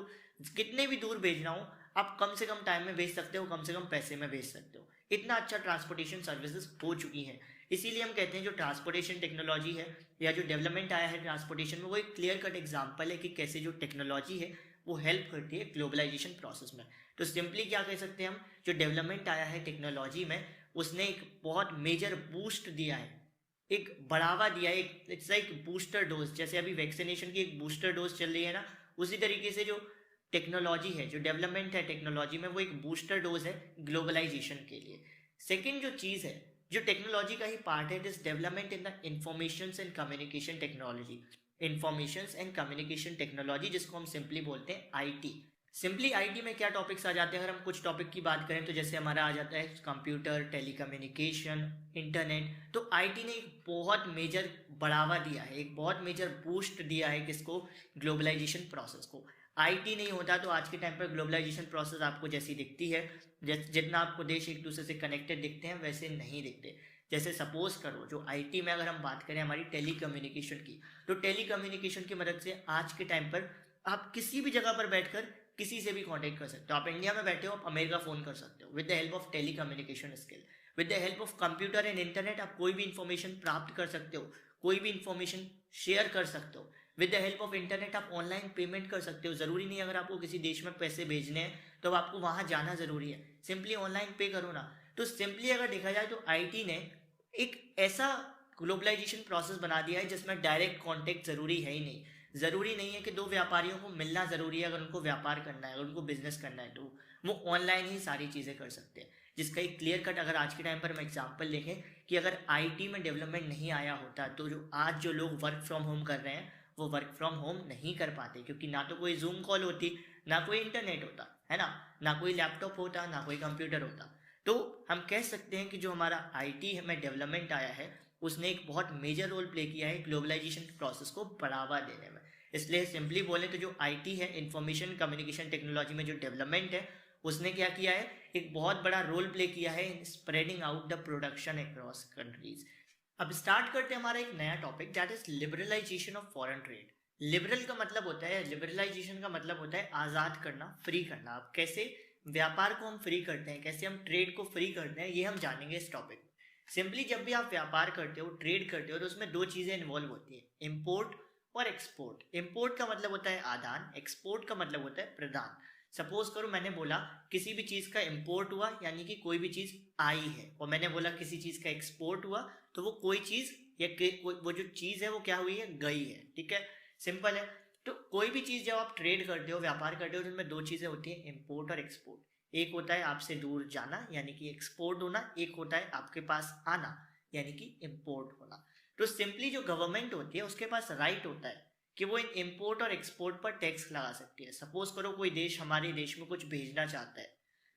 कितने भी दूर भेजना हो आप कम से कम टाइम में भेज सकते हो, कम से कम पैसे में भेज सकते हो। इतना अच्छा ट्रांसपोर्टेशन सर्विसेज हो चुकी हैं। इसीलिए हम कहते हैं जो ट्रांसपोर्टेशन टेक्नोलॉजी है या जो डेवलपमेंट आया है ट्रांसपोर्टेशन में, वो एक क्लियर कट एग्जाम्पल है कि कैसे जो टेक्नोलॉजी है वो हेल्प करती है ग्लोबलाइजेशन प्रोसेस में। तो सिंपली क्या कह सकते हैं हम, जो डेवलपमेंट आया है टेक्नोलॉजी में उसने एक बहुत मेजर बूस्ट दिया है, एक बढ़ावा दिया है, एक इट्स लाइक बूस्टर डोज। जैसे अभी वैक्सीनेशन की एक बूस्टर डोज चल रही है ना, उसी तरीके से जो टेक्नोलॉजी है, जो डेवलपमेंट है टेक्नोलॉजी में, वो एक बूस्टर डोज है ग्लोबलाइजेशन के लिए। सेकेंड जो चीज़ है, जो टेक्नोलॉजी का ही पार्ट है, this development in the information and communication technology. Information and communication technology, जिसको हम सिंपली बोलते हैं आईटी। सिंपली आईटी में क्या टॉपिक्स आ जाते हैं? अगर हम कुछ टॉपिक की बात करें तो जैसे हमारा आ जाता है कंप्यूटर, टेलीकम्युनिकेशन, इंटरनेट। तो आईटी ने एक बहुत मेजर बढ़ावा दिया है, एक बहुत मेजर बूस्ट दिया है किसको? ग्लोबलाइजेशन प्रोसेस को। आईटी नहीं होता तो आज के टाइम पर ग्लोबलाइजेशन प्रोसेस आपको जैसी दिखती है, जितना आपको देश एक दूसरे से कनेक्टेड दिखते हैं वैसे नहीं दिखते। जैसे सपोज करो जो आईटी में अगर हम बात करें हमारी टेलीकम्युनिकेशन की, तो टेलीकम्युनिकेशन की मदद से आज के टाइम पर आप किसी भी जगह पर बैठकर किसी से भी कांटेक्ट कर सकते हो। आप इंडिया में बैठे हो, आप अमेरिका फ़ोन कर सकते हो with the help of telecommunication skill. With the help of computer and internet आप कोई भी इंफॉर्मेशन प्राप्त कर सकते हो, कोई भी इंफॉर्मेशन शेयर कर सकते हो। With the help of internet आप ऑनलाइन पेमेंट कर सकते हो। ज़रूरी नहीं अगर आपको किसी देश में पैसे भेजने हैं तो अब आपको वहाँ जाना ज़रूरी है, सिंपली ऑनलाइन पे करो ना। तो सिंपली अगर देखा जाए तो आईटी ने एक ऐसा ग्लोबलाइजेशन प्रोसेस बना दिया है जिसमें डायरेक्ट कांटेक्ट ज़रूरी है ही नहीं। ज़रूरी नहीं है कि दो व्यापारियों को मिलना ज़रूरी है, अगर उनको व्यापार करना है, अगर उनको बिजनेस करना है तो वो ऑनलाइन ही सारी चीज़ें कर सकते हैं। जिसका एक क्लियर कट अगर आज के टाइम पर हम एग्जाम्पल देखें कि अगर आईटी में डेवलपमेंट नहीं आया होता तो जो आज जो लोग वर्क फ्रॉम होम कर रहे हैं वो वर्क फ्रॉम होम नहीं कर पाते, क्योंकि ना तो कोई जूम कॉल होती, ना कोई इंटरनेट होता है ना कोई लैपटॉप होता, ना कोई कंप्यूटर होता। तो हम कह सकते हैं कि जो हमारा आईटी में डेवलपमेंट आया है उसने एक बहुत मेजर रोल प्ले किया है ग्लोबलाइजेशन प्रोसेस को बढ़ावा देने में। इसलिए सिंपली बोले तो जो आईटी है, इंफॉर्मेशन कम्युनिकेशन टेक्नोलॉजी में जो डेवलपमेंट है, उसने क्या किया है, एक बहुत बड़ा रोल प्ले किया है in spreading out the production across countries. अब स्टार्ट करते हैं हमारा एक नया topic, that is liberalisation of foreign trade. Liberal का मतलब होता है, लिबरलाइजेशन का मतलब होता है आज़ाद करना, फ्री करना। अब कैसे व्यापार को हम फ्री करते हैं, कैसे हम ट्रेड को फ्री करते हैं, ये हम जानेंगे इस टॉपिक में। सिंपली जब भी आप व्यापार करते हो, ट्रेड करते हो, तो उसमें दो चीज़ें इन्वॉल्व होती है, इम्पोर्ट और एक्सपोर्ट। इम्पोर्ट का मतलब होता है आदान, एक्सपोर्ट का मतलब होता है प्रदान। सपोज करो मैंने बोला किसी भी चीज़ का इम्पोर्ट हुआ यानी कि कोई भी चीज़ आई है, और मैंने बोला किसी चीज़ का एक्सपोर्ट हुआ तो वो कोई चीज़ या वो जो चीज़ है वो क्या हुई है, गई है। ठीक है, सिंपल है। तो कोई भी चीज़ जब आप ट्रेड करते हो, व्यापार करते हो, तो उनमें दो चीज़ें होती हैं, इम्पोर्ट और एक्सपोर्ट। एक होता है आपसे दूर जाना यानी कि एक्सपोर्ट होना, एक होता है आपके पास आना यानी कि इम्पोर्ट होना। तो सिंपली जो गवर्नमेंट होती है उसके पास राइट होता है कि वो इन इम्पोर्ट और एक्सपोर्ट पर टैक्स लगा सकती है। सपोज करो कोई देश हमारे देश में कुछ भेजना चाहता है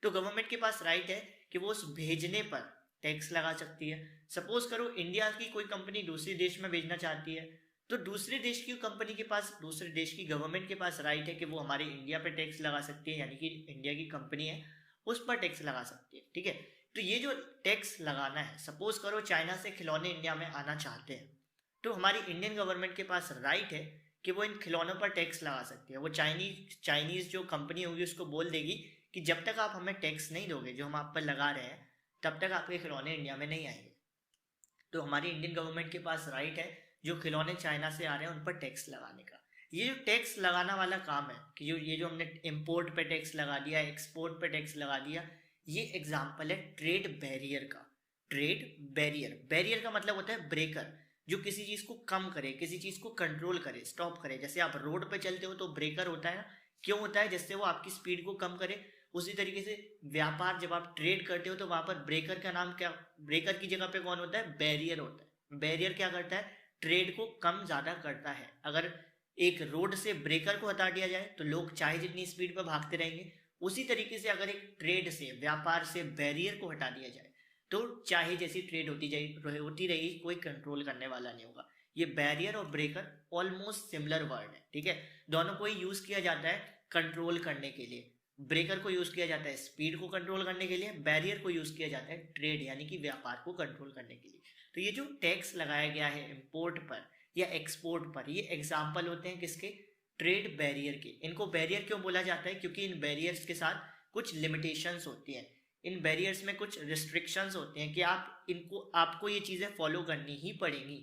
तो गवर्नमेंट के पास राइट है कि वो उस भेजने पर टैक्स लगा सकती है। सपोज करो इंडिया की कोई कंपनी दूसरे देश में भेजना चाहती है तो दूसरे देश की कंपनी के पास, दूसरे देश की गवर्नमेंट के पास राइट है कि वो हमारे इंडिया पे टैक्स लगा सकती है, यानी कि इंडिया की कंपनी है उस पर टैक्स लगा सकती है। ठीक है, तो ये जो टैक्स लगाना है, सपोज करो चाइना से खिलौने इंडिया में आना चाहते हैं तो हमारी इंडियन गवर्नमेंट के पास राइट है कि वो इन खिलौनों पर टैक्स लगा सकती है। वो चाइनीज़ जो कंपनी होगी उसको बोल देगी कि जब तक आप हमें टैक्स नहीं दोगे जो हम आप पर लगा रहे हैं, तब तक आपके खिलौने इंडिया में नहीं आएंगे। तो हमारी इंडियन गवर्नमेंट के पास राइट है जो खिलौने चाइना से आ रहे हैं उन पर टैक्स लगाने का। ये जो टैक्स लगाना वाला काम है कि ये जो हमने इम्पोर्ट पे टैक्स लगा दिया, एक्सपोर्ट पे टैक्स लगा दिया, ये एग्जाम्पल है ट्रेड बैरियर का। ट्रेड बैरियर, बैरियर का मतलब होता है ब्रेकर। जो किसी चीज को कम करे, किसी चीज को कंट्रोल करे, स्टॉप करे। जैसे आप रोड पे चलते हो तो ब्रेकर होता है, क्यों होता है? जिससे वो आपकी स्पीड को कम करे। उसी तरीके से व्यापार, जब आप ट्रेड करते हो तो वहां पर ब्रेकर का नाम क्या, ब्रेकर की जगह पे कौन होता है? बैरियर होता है। बैरियर क्या करता है? ट्रेड को कम ज्यादा करता है। अगर एक रोड से ब्रेकर को हटा दिया जाए तो लोग चाहे जितनी स्पीड पर भागते रहेंगे। उसी तरीके से अगर एक ट्रेड से, व्यापार से बैरियर को हटा दिया जाए तो चाहे जैसी ट्रेड होती रहेगी, कोई कंट्रोल करने वाला नहीं होगा। ये बैरियर और ब्रेकर ऑलमोस्ट सिमिलर वर्ड है, ठीक है। दोनों को ही यूज किया जाता है कंट्रोल करने के लिए। ब्रेकर को यूज किया जाता है स्पीड को कंट्रोल करने के लिए, बैरियर को यूज किया जाता है ट्रेड यानी कि व्यापार को कंट्रोल करने के लिए। तो ये जो टैक्स लगाया गया है इंपोर्ट पर या एक्सपोर्ट पर, ये एग्जाम्पल होते हैं किसके? ट्रेड बैरियर के। इनको बैरियर क्यों बोला जाता है? क्योंकि इन बैरियर्स के साथ कुछ लिमिटेशंस होती हैं, इन बैरियर्स में कुछ रिस्ट्रिक्शंस होते हैं कि आपको ये चीज़ें फॉलो करनी ही पड़ेंगी।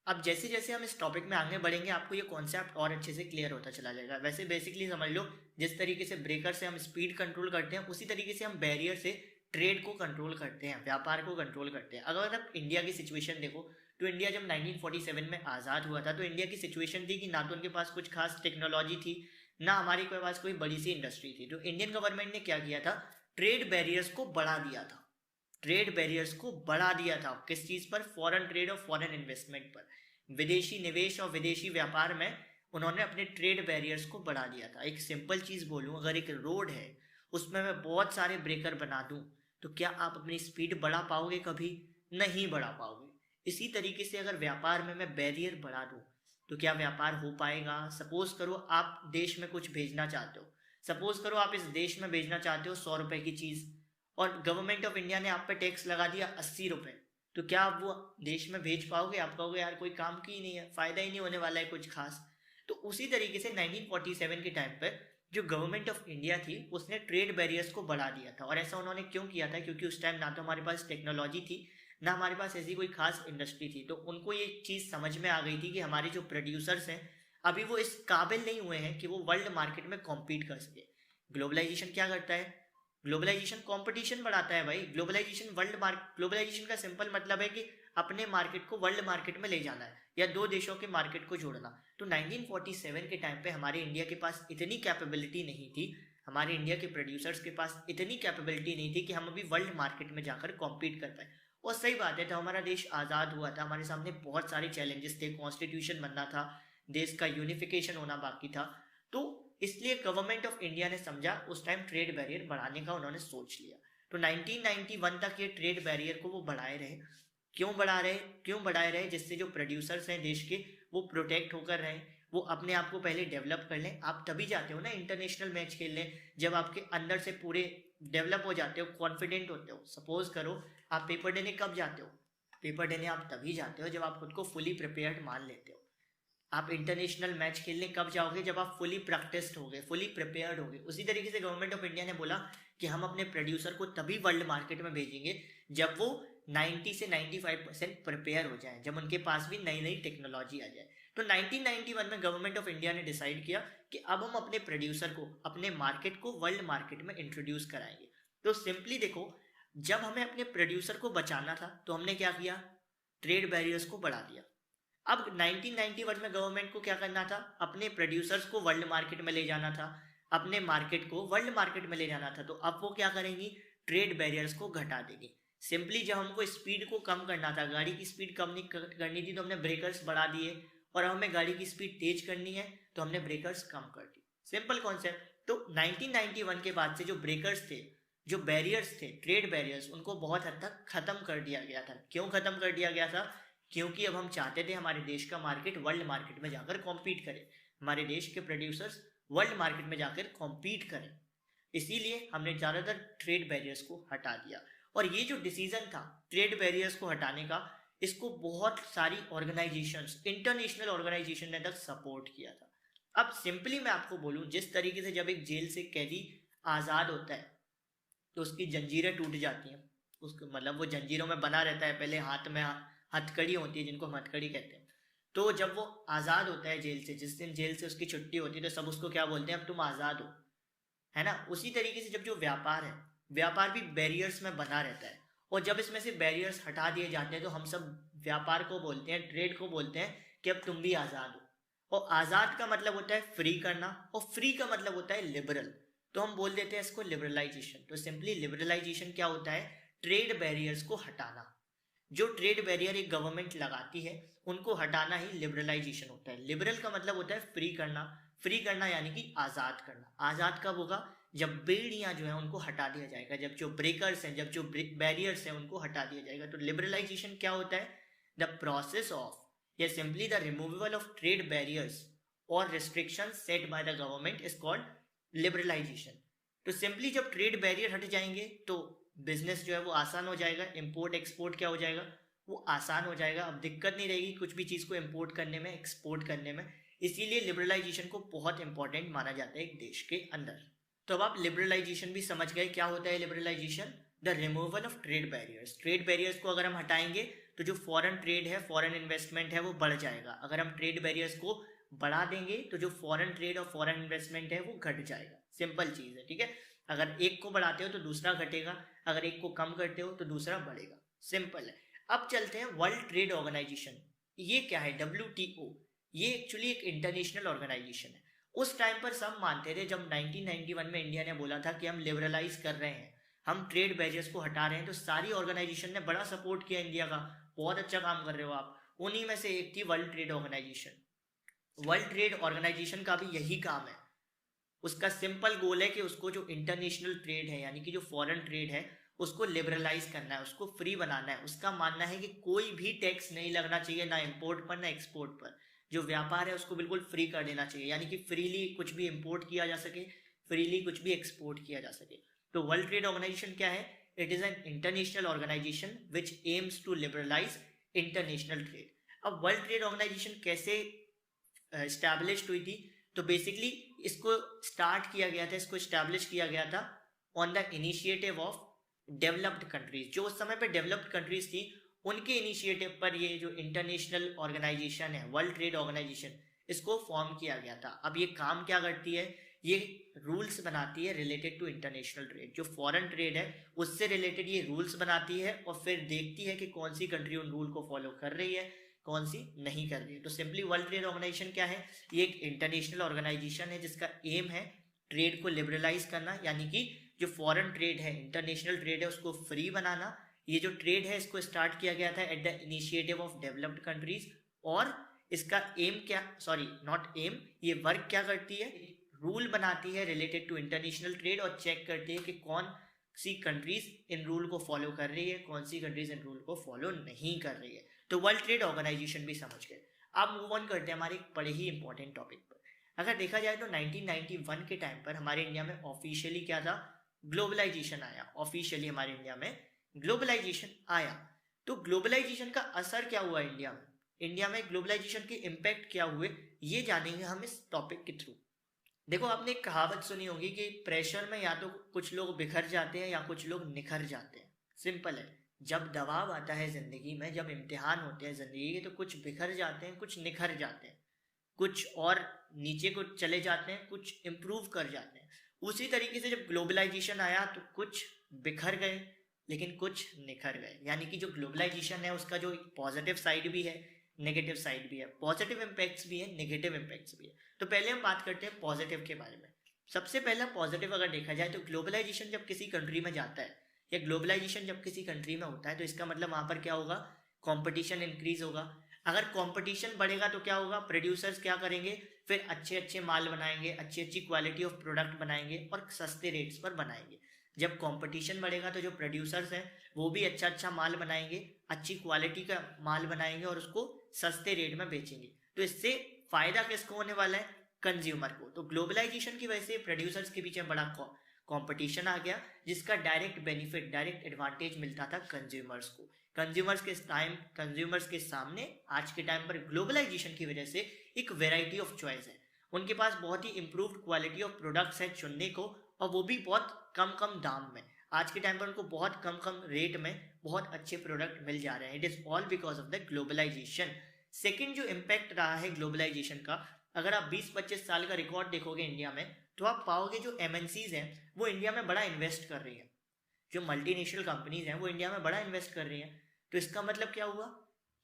अब जैसे जैसे हम इस टॉपिक में आगे बढ़ेंगे आपको ये कॉन्सेप्ट और अच्छे से क्लियर होता चला जाएगा। वैसे बेसिकली समझ लो, जिस तरीके से ब्रेकर से हम स्पीड कंट्रोल करते हैं, उसी तरीके से हम बैरियर से ट्रेड को कंट्रोल करते हैं, व्यापार को कंट्रोल करते हैं। अगर आप इंडिया की सिचुएशन देखो तो इंडिया जब 1947 में आज़ाद हुआ था तो इंडिया की सिचुएशन थी कि ना तो उनके पास कुछ खास टेक्नोलॉजी थी, ना हमारे पास कोई बड़ी सी इंडस्ट्री थी। तो इंडियन गवर्नमेंट ने क्या किया था? ट्रेड बैरियर्स को बढ़ा दिया था। ट्रेड बैरियर्स को बढ़ा दिया था किस चीज़ पर? फॉरेन ट्रेड और फॉरेन इन्वेस्टमेंट पर। विदेशी निवेश और विदेशी व्यापार में उन्होंने अपने ट्रेड बैरियर्स को बढ़ा दिया था। एक सिंपल चीज़ बोलूँ, अगर एक रोड है उसमें मैं बहुत सारे ब्रेकर बना दूँ तो क्या आप अपनी स्पीड बढ़ा पाओगे? कभी नहीं बढ़ा पाओगे। इसी तरीके से अगर व्यापार में मैं बैरियर बढ़ा दूँ तो क्या व्यापार हो पाएगा? सपोज करो आप देश में कुछ भेजना चाहते हो, सपोज करो आप इस देश में भेजना चाहते हो 100 रुपए की चीज़ और गवर्नमेंट ऑफ इंडिया ने आप पे टैक्स लगा दिया 80 रुपए, तो क्या आप वो देश में भेज पाओगे? आप कहोगे यार कोई काम की ही नहीं है, फायदा ही नहीं होने वाला है कुछ खास। तो उसी तरीके से 1947 के टाइम पर जो गवर्नमेंट ऑफ इंडिया थी उसने ट्रेड बैरियर्स को बढ़ा दिया था। और ऐसा उन्होंने क्यों किया था? क्योंकि उस टाइम ना तो हमारे पास टेक्नोलॉजी थी, ना हमारे पास ऐसी कोई खास इंडस्ट्री थी। तो उनको ये चीज़ समझ में आ गई थी कि हमारे जो प्रोड्यूसर्स हैं अभी वो इस काबिल नहीं हुए हैं कि वो वर्ल्ड मार्केट में कॉम्पीट कर सके। ग्लोबलाइजेशन क्या करता है? ग्लोबलाइजेशन कंपटीशन बढ़ाता है भाई। ग्लोबलाइजेशन का सिंपल मतलब है कि अपने मार्केट को वर्ल्ड मार्केट में ले जाना है या दो देशों के मार्केट को जोड़ना। तो 1947 के टाइम पे हमारे इंडिया के पास इतनी कैपेबिलिटी नहीं थी, हमारे इंडिया के प्रोड्यूसर्स के पास इतनी कैपेबिलिटी नहीं थी कि हम अभी वर्ल्ड मार्केट में जाकर कॉम्पीट कर पाए। और सही बात है, तो हमारा देश आज़ाद हुआ था, हमारे सामने बहुत सारे चैलेंजेस थे, कॉन्स्टिट्यूशन बनना था, देश का यूनिफिकेशन होना बाकी था। तो इसलिए गवर्नमेंट ऑफ इंडिया ने समझा उस टाइम ट्रेड बैरियर बढ़ाने का उन्होंने सोच लिया। तो 1991 तक ये ट्रेड बैरियर को वो बढ़ाए रहे। क्यों बढ़ाए रहे? जिससे जो प्रोड्यूसर्स हैं देश के वो प्रोटेक्ट होकर रहें, वो अपने आप को पहले डेवलप कर लें। आप तभी जाते हो ना इंटरनेशनल मैच खेलने, जब आपके अंदर से पूरे डेवलप हो जाते हो, कॉन्फिडेंट होते हो। सपोज करो आप पेपर देने कब जाते हो? पेपर देने आप तभी जाते हो जब आप खुद को फुली प्रिपेयर्ड मान लेते हो। आप इंटरनेशनल मैच खेलने कब जाओगे? जब आप फुली प्रैक्टिस्ड होगे, फुली प्रिपेयर्ड होगे। उसी तरीके से गवर्नमेंट ऑफ इंडिया ने बोला कि हम अपने प्रोड्यूसर को तभी वर्ल्ड मार्केट में भेजेंगे जब वो 90 से 95% प्रिपेयर हो जाए, जब उनके पास भी नई नई टेक्नोलॉजी आ जाए। तो 1991 में गवर्नमेंट ऑफ इंडिया ने डिसाइड किया कि अब हम अपने प्रोड्यूसर को, अपने मार्केट को वर्ल्ड मार्केट में इंट्रोड्यूस कराएंगे। तो सिंपली देखो, जब हमें अपने प्रोड्यूसर को बचाना था तो हमने क्या किया? ट्रेड बैरियर्स को बढ़ा दिया। अब 1991 में गवर्नमेंट को क्या करना था? अपने प्रोड्यूसर्स को वर्ल्ड मार्केट में ले जाना था, अपने मार्केट को वर्ल्ड मार्केट में ले जाना था। तो अब वो क्या करेंगी? ट्रेड बैरियर्स को घटा देंगी। सिंपली जब हमको स्पीड को कम करना था, गाड़ी की स्पीड कम नहीं करनी थी, तो हमने ब्रेकर्स बढ़ा दिए, और हमें गाड़ी की स्पीड तेज करनी है तो हमने ब्रेकर्स कम कर दी। Simple concept. तो 1991 के बाद से जो ब्रेकर्स थे, जो बैरियर्स थे, ट्रेड बैरियर्स, उनको बहुत हद तक खत्म कर दिया गया था। क्यों खत्म कर दिया गया था? क्योंकि अब हम चाहते थे हमारे देश का मार्केट वर्ल्ड मार्केट में जाकर कॉम्पीट करे, हमारे देश के प्रोड्यूसर्स वर्ल्ड मार्केट में जाकर कॉम्पीट करें। इसीलिए हमने ज़्यादातर ट्रेड बैरियर्स को हटा दिया। और ये जो डिसीजन था ट्रेड बैरियर्स को हटाने का, इसको बहुत सारी ऑर्गेनाइजेशंस, इंटरनेशनल ऑर्गेनाइजेशन ने तक सपोर्ट किया था। अब सिंपली मैं आपको बोलूं, जिस तरीके से जब एक जेल से कैदी आज़ाद होता है तो उसकी जंजीरें टूट जाती हैं, उसको मतलब वो जंजीरों में बना रहता है, पहले हाथ में हथकड़ी होती है जिनको हम हथकड़ी कहते हैं। तो जब वो आज़ाद होता है जेल से, जिस दिन जेल से उसकी छुट्टी होती है तो सब उसको क्या बोलते हैं? अब तुम आज़ाद हो, है ना। उसी तरीके से जब जो व्यापार है, व्यापार भी बैरियर्स में बना रहता है और जब इसमें से बैरियर्स हटा दिए जाते हैं तो हम सब व्यापार को बोलते हैं, ट्रेड को बोलते हैं कि अब तुम भी आज़ाद हो। और आज़ाद का मतलब होता है फ्री करना, और फ्री का मतलब होता है लिबरल, तो हम बोल देते हैं इसको लिबरलाइजेशन। तो सिंपली लिबरलाइजेशन क्या होता है? ट्रेड बैरियर्स को हटाना। जो ट्रेड बैरियर एक गवर्नमेंट लगाती है उनको हटाना ही लिबरलाइजेशन होता है। लिबरल का मतलब होता है फ्री करना, फ्री करना यानी कि आज़ाद करना। आज़ाद कब होगा? जब बेड़ियां जो है उनको हटा दिया जाएगा, जब जो ब्रेकर्स हैं, जब जो बैरियर्स हैं उनको हटा दिया जाएगा। तो लिबरलाइजेशन क्या होता है? द प्रोसेस ऑफ या simply the removal of trade barriers और restriction set by the government is called liberalisation. तो सिंपली जब ट्रेड बैरियर हट जाएंगे तो बिजनेस जो है वो आसान हो जाएगा, इंपोर्ट एक्सपोर्ट क्या हो जाएगा? वो आसान हो जाएगा। अब दिक्कत नहीं रहेगी कुछ भी चीज़ को इंपोर्ट करने में, एक्सपोर्ट करने में। इसीलिए लिबरलाइजेशन को बहुत इंपॉर्टेंट माना जाता है एक देश के अंदर। तो अब आप लिबरलाइजेशन भी समझ गए क्या होता है liberalisation? The removal of trade barriers. Trade barriers को अगर हम हटाएंगे तो जो फॉरेन ट्रेड है, फॉरेन इन्वेस्टमेंट है, वो बढ़ जाएगा। अगर हम ट्रेड बैरियर्स को बढ़ा देंगे तो जो फॉरेन ट्रेड और फॉरेन इन्वेस्टमेंट है वो घट जाएगा। सिंपल चीज़ है, ठीक है। अगर एक को बढ़ाते हो तो दूसरा घटेगा, अगर एक को कम करते हो तो दूसरा बढ़ेगा। सिंपल है। अब चलते हैं वर्ल्ड ट्रेड ऑर्गेनाइजेशन। ये क्या है? WTO। ये एक्चुअली एक इंटरनेशनल ऑर्गेनाइजेशन है। उस टाइम पर सब मानते थे, जब 1991 में इंडिया ने बोला था कि हम लिबरलाइज कर रहे हैं, हम ट्रेड बैरियर्स को हटा रहे हैं, तो सारी ऑर्गेनाइजेशन ने बड़ा सपोर्ट किया इंडिया का, बहुत अच्छा काम कर रहे हो आप। उन्हीं में से एक थी world trade organisation. World trade organisation का भी यही काम है। उसका सिंपल गोल है कि उसको जो इंटरनेशनल ट्रेड है यानी कि जो फॉरेन ट्रेड है उसको लिबरलाइज करना है, उसको फ्री बनाना है। उसका मानना है कि कोई भी टैक्स नहीं लगना चाहिए, ना इंपोर्ट पर ना एक्सपोर्ट पर। जो व्यापार है उसको बिल्कुल फ्री कर देना चाहिए, यानी कि फ्रीली कुछ भी इंपोर्ट किया जा सके, फ्रीली कुछ भी एक्सपोर्ट किया जा सके। तो वर्ल्ड ट्रेड ऑर्गेनाइजेशन क्या है? It is an international organisation which aims to liberalise international trade. अब वर्ल्ड ट्रेड ऑर्गेनाइजेशन कैसे एस्टैब्लिश हुई थी? तो बेसिकली इसको स्टार्ट किया गया था, इसको स्टैब्लिश किया गया था on the initiative of developed countries. जो उस समय पे डेवलप्ड कंट्रीज थी उनके इनिशिएटिव पर ये जो इंटरनेशनल ऑर्गेनाइजेशन है, वर्ल्ड ट्रेड ऑर्गेनाइजेशन, इसको फॉर्म किया गया था। अब ये काम क्या करती है? ये रूल्स बनाती है रिलेटेड टू इंटरनेशनल ट्रेड। जो फॉरेन ट्रेड है उससे रिलेटेड ये रूल्स बनाती है और फिर देखती है कि कौन सी कंट्री उन रूल को फॉलो कर रही है, कौन सी नहीं कर रही है। तो सिंपली वर्ल्ड ट्रेड ऑर्गेनाइजेशन क्या है? ये एक इंटरनेशनल ऑर्गेनाइजेशन है जिसका एम है ट्रेड को लिबरलाइज करना, यानी कि जो फॉरेन ट्रेड है, इंटरनेशनल ट्रेड है, उसको फ्री बनाना। ये जो ट्रेड है इसको स्टार्ट किया गया था at the initiative of developed countries. और इसका एम क्या, सॉरी नॉट एम, ये वर्क क्या करती है? रूल बनाती है रिलेटेड टू इंटरनेशनल ट्रेड और चेक करती है कि कौन सी कंट्रीज इन रूल को फॉलो कर रही है, कौन सी कंट्रीज इन रूल को फॉलो नहीं कर रही है। तो वर्ल्ड ट्रेड ऑर्गेनाइजेशन भी समझ गए। अब मूव ऑन करते हैं हमारे एक बड़े ही इंपॉर्टेंट टॉपिक पर। अगर देखा जाए तो 1991 के टाइम पर हमारे इंडिया में ऑफिशियली क्या था? ग्लोबलाइजेशन आया। ऑफिशियली हमारे इंडिया में ग्लोबलाइजेशन आया। तो ग्लोबलाइजेशन का असर क्या हुआ इंडिया में? इंडिया में ग्लोबलाइजेशन के इम्पैक्ट क्या हुए, ये जानेंगे हम इस टॉपिक के थ्रू। देखो, आपने एक कहावत सुनी होगी कि प्रेशर में या तो कुछ लोग बिखर जाते हैं या कुछ लोग निखर जाते हैं। सिंपल है, जब दबाव आता है जिंदगी में, जब इम्तिहान होते हैं जिंदगी के, तो कुछ बिखर जाते हैं, कुछ निखर जाते हैं, कुछ और नीचे को चले जाते हैं, कुछ इम्प्रूव कर जाते हैं। उसी तरीके से जब ग्लोबलाइजेशन आया तो कुछ बिखर गए लेकिन कुछ निखर गए। यानी कि जो ग्लोबलाइजेशन है उसका जो पॉजिटिव साइड भी है, नेगेटिव साइड भी है, पॉजिटिव इम्पैक्ट्स भी है, नेगेटिव इम्पैक्ट्स भी है। तो पहले हम बात करते हैं पॉजिटिव के बारे में। सबसे पहला पॉजिटिव अगर देखा जाए तो ग्लोबलाइजेशन जब किसी कंट्री में जाता है या ग्लोबलाइजेशन जब किसी कंट्री में होता है तो इसका मतलब वहाँ पर क्या होगा? कंपटीशन इंक्रीज होगा। अगर कंपटीशन बढ़ेगा तो क्या होगा? प्रोड्यूसर्स क्या करेंगे? फिर अच्छे अच्छे माल बनाएंगे, अच्छी अच्छी क्वालिटी ऑफ प्रोडक्ट बनाएंगे और सस्ते रेट्स पर बनाएंगे। जब कंपटीशन बढ़ेगा तो जो प्रोड्यूसर्स हैं वो भी अच्छा अच्छा माल बनाएंगे, अच्छी क्वालिटी का माल बनाएंगे और उसको सस्ते रेट में बेचेंगे। तो इससे फायदा किसको होने वाला है? कंज्यूमर को। तो ग्लोबलाइजेशन की वजह से प्रोड्यूसर्स के पीछे बड़ा कंपटीशन आ गया, जिसका डायरेक्ट बेनिफिट, डायरेक्ट एडवांटेज मिलता था कंज्यूमर्स को। कंज्यूमर्स के सामने आज के टाइम पर ग्लोबलाइजेशन की वजह से एक वेराइटी ऑफ चॉइस है। उनके पास बहुत ही इंप्रूव्ड क्वालिटी ऑफ प्रोडक्ट्स है चुनने को, और वो भी बहुत कम कम दाम में। आज के टाइम पर उनको बहुत कम कम रेट में बहुत अच्छे प्रोडक्ट मिल जा रहे हैं। It is all because of the globalisation. Second जो इम्पैक्ट रहा है ग्लोबलाइजेशन का, अगर आप 20-25 साल का रिकॉर्ड देखोगे इंडिया में तो आप पाओगे जो MNCs हैं वो इंडिया में बड़ा इन्वेस्ट कर रही है। जो मल्टीनेशनल कंपनीज हैं वो इंडिया में बड़ा इन्वेस्ट कर रही हैं। तो इसका मतलब क्या हुआ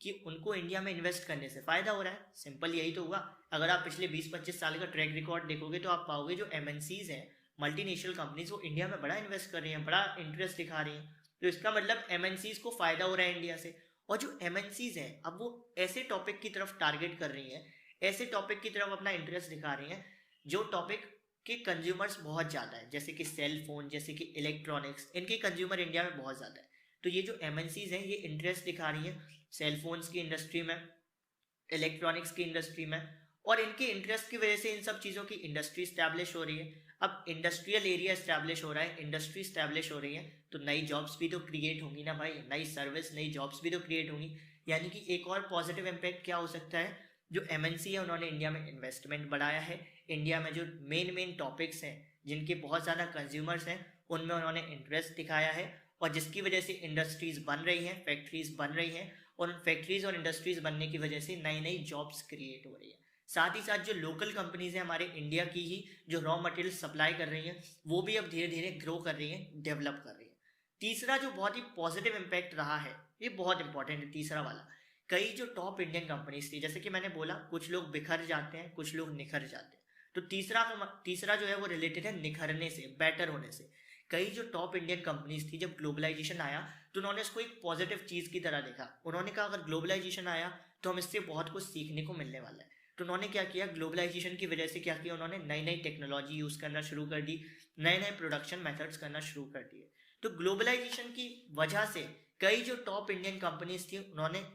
कि उनको इंडिया में इन्वेस्ट करने से फ़ायदा हो रहा है। सिंपल यही तो हुआ। अगर आप पिछले 20-25 साल का ट्रैक रिकॉर्ड देखोगे तो आप पाओगे जो एमएनसीज हैं, मल्टीनेशनल कंपनीज, वो इंडिया में बड़ा इन्वेस्ट कर रही हैं, बड़ा इंटरेस्ट दिखा रही हैं। तो इसका मतलब एमएनसीज को फ़ायदा हो रहा है इंडिया से। और जो एमएनसीज हैं अब वो ऐसे टॉपिक की तरफ टारगेट कर रही हैं, ऐसे टॉपिक की तरफ अपना इंटरेस्ट दिखा रही हैं जो टॉपिक के कंज्यूमर्स बहुत ज़्यादा है, जैसे कि सेल फोन, जैसे कि इलेक्ट्रॉनिक्स, इनके कंज्यूमर इंडिया में बहुत ज़्यादा है। तो ये जो एमएनसीज हैं ये इंटरेस्ट दिखा रही हैं सेल फोन्स की इंडस्ट्री में, इलेक्ट्रॉनिक्स की इंडस्ट्री में, और इनके इंटरेस्ट की वजह से इन सब चीज़ों की इंडस्ट्री स्टैब्लिश हो रही है। अब इंडस्ट्रियल एरिया स्टैब्लिश हो रहा है, इंडस्ट्री स्टैब्लिश हो रही है, तो नई जॉब्स भी तो क्रिएट होंगी ना भाई, नई सर्विस, नई जॉब्स भी तो क्रिएट होंगी। यानी कि एक और पॉजिटिव इम्पैक्ट क्या हो सकता है, जो एमएनसी है उन्होंने इंडिया में इन्वेस्टमेंट बढ़ाया है, इंडिया में जो मेन टॉपिक्स हैं जिनके बहुत ज़्यादा कंज्यूमर्स हैं उनमें उन्होंने इंटरेस्ट दिखाया है, और जिसकी वजह से इंडस्ट्रीज़ बन रही हैं, फैक्ट्रीज़ बन रही हैं, और उन फैक्ट्रीज़ और इंडस्ट्रीज़ बनने की वजह से नई नई जॉब्स क्रिएट हो रही है। साथ ही साथ जो लोकल कंपनीज हैं हमारे इंडिया की ही, जो रॉ मटेरियल सप्लाई कर रही हैं, वो भी अब धीरे धीरे ग्रो कर रही हैं, डेवलप कर रही हैं। तीसरा जो बहुत ही पॉजिटिव इम्पैक्ट रहा है, ये बहुत इंपॉर्टेंट है तीसरा वाला। कई जो टॉप इंडियन कंपनीज थी, जैसे कि मैंने बोला कुछ लोग बिखर जाते हैं, कुछ लोग निखर जाते हैं, तो तीसरा जो है वो रिलेटेड है निखरने से, बेटर होने से। कई जो टॉप इंडियन कंपनीज थी, जब ग्लोबलाइजेशन आया तो उन्होंने इसको एक पॉजिटिव चीज़ की तरह देखा। उन्होंने कहा अगर ग्लोबलाइजेशन आया तो हम इससे बहुत कुछ सीखने को मिलने वाला है। तो उन्होंने क्या किया, ग्लोबलाइजेशन की वजह से क्या किया, उन्होंने नई नई टेक्नोलॉजी यूज़ करना शुरू कर दी, नए नए प्रोडक्शन मेथड्स करना शुरू कर दिए। तो ग्लोबलाइजेशन की वजह से कई जो टॉप इंडियन कंपनीज थी उन्होंने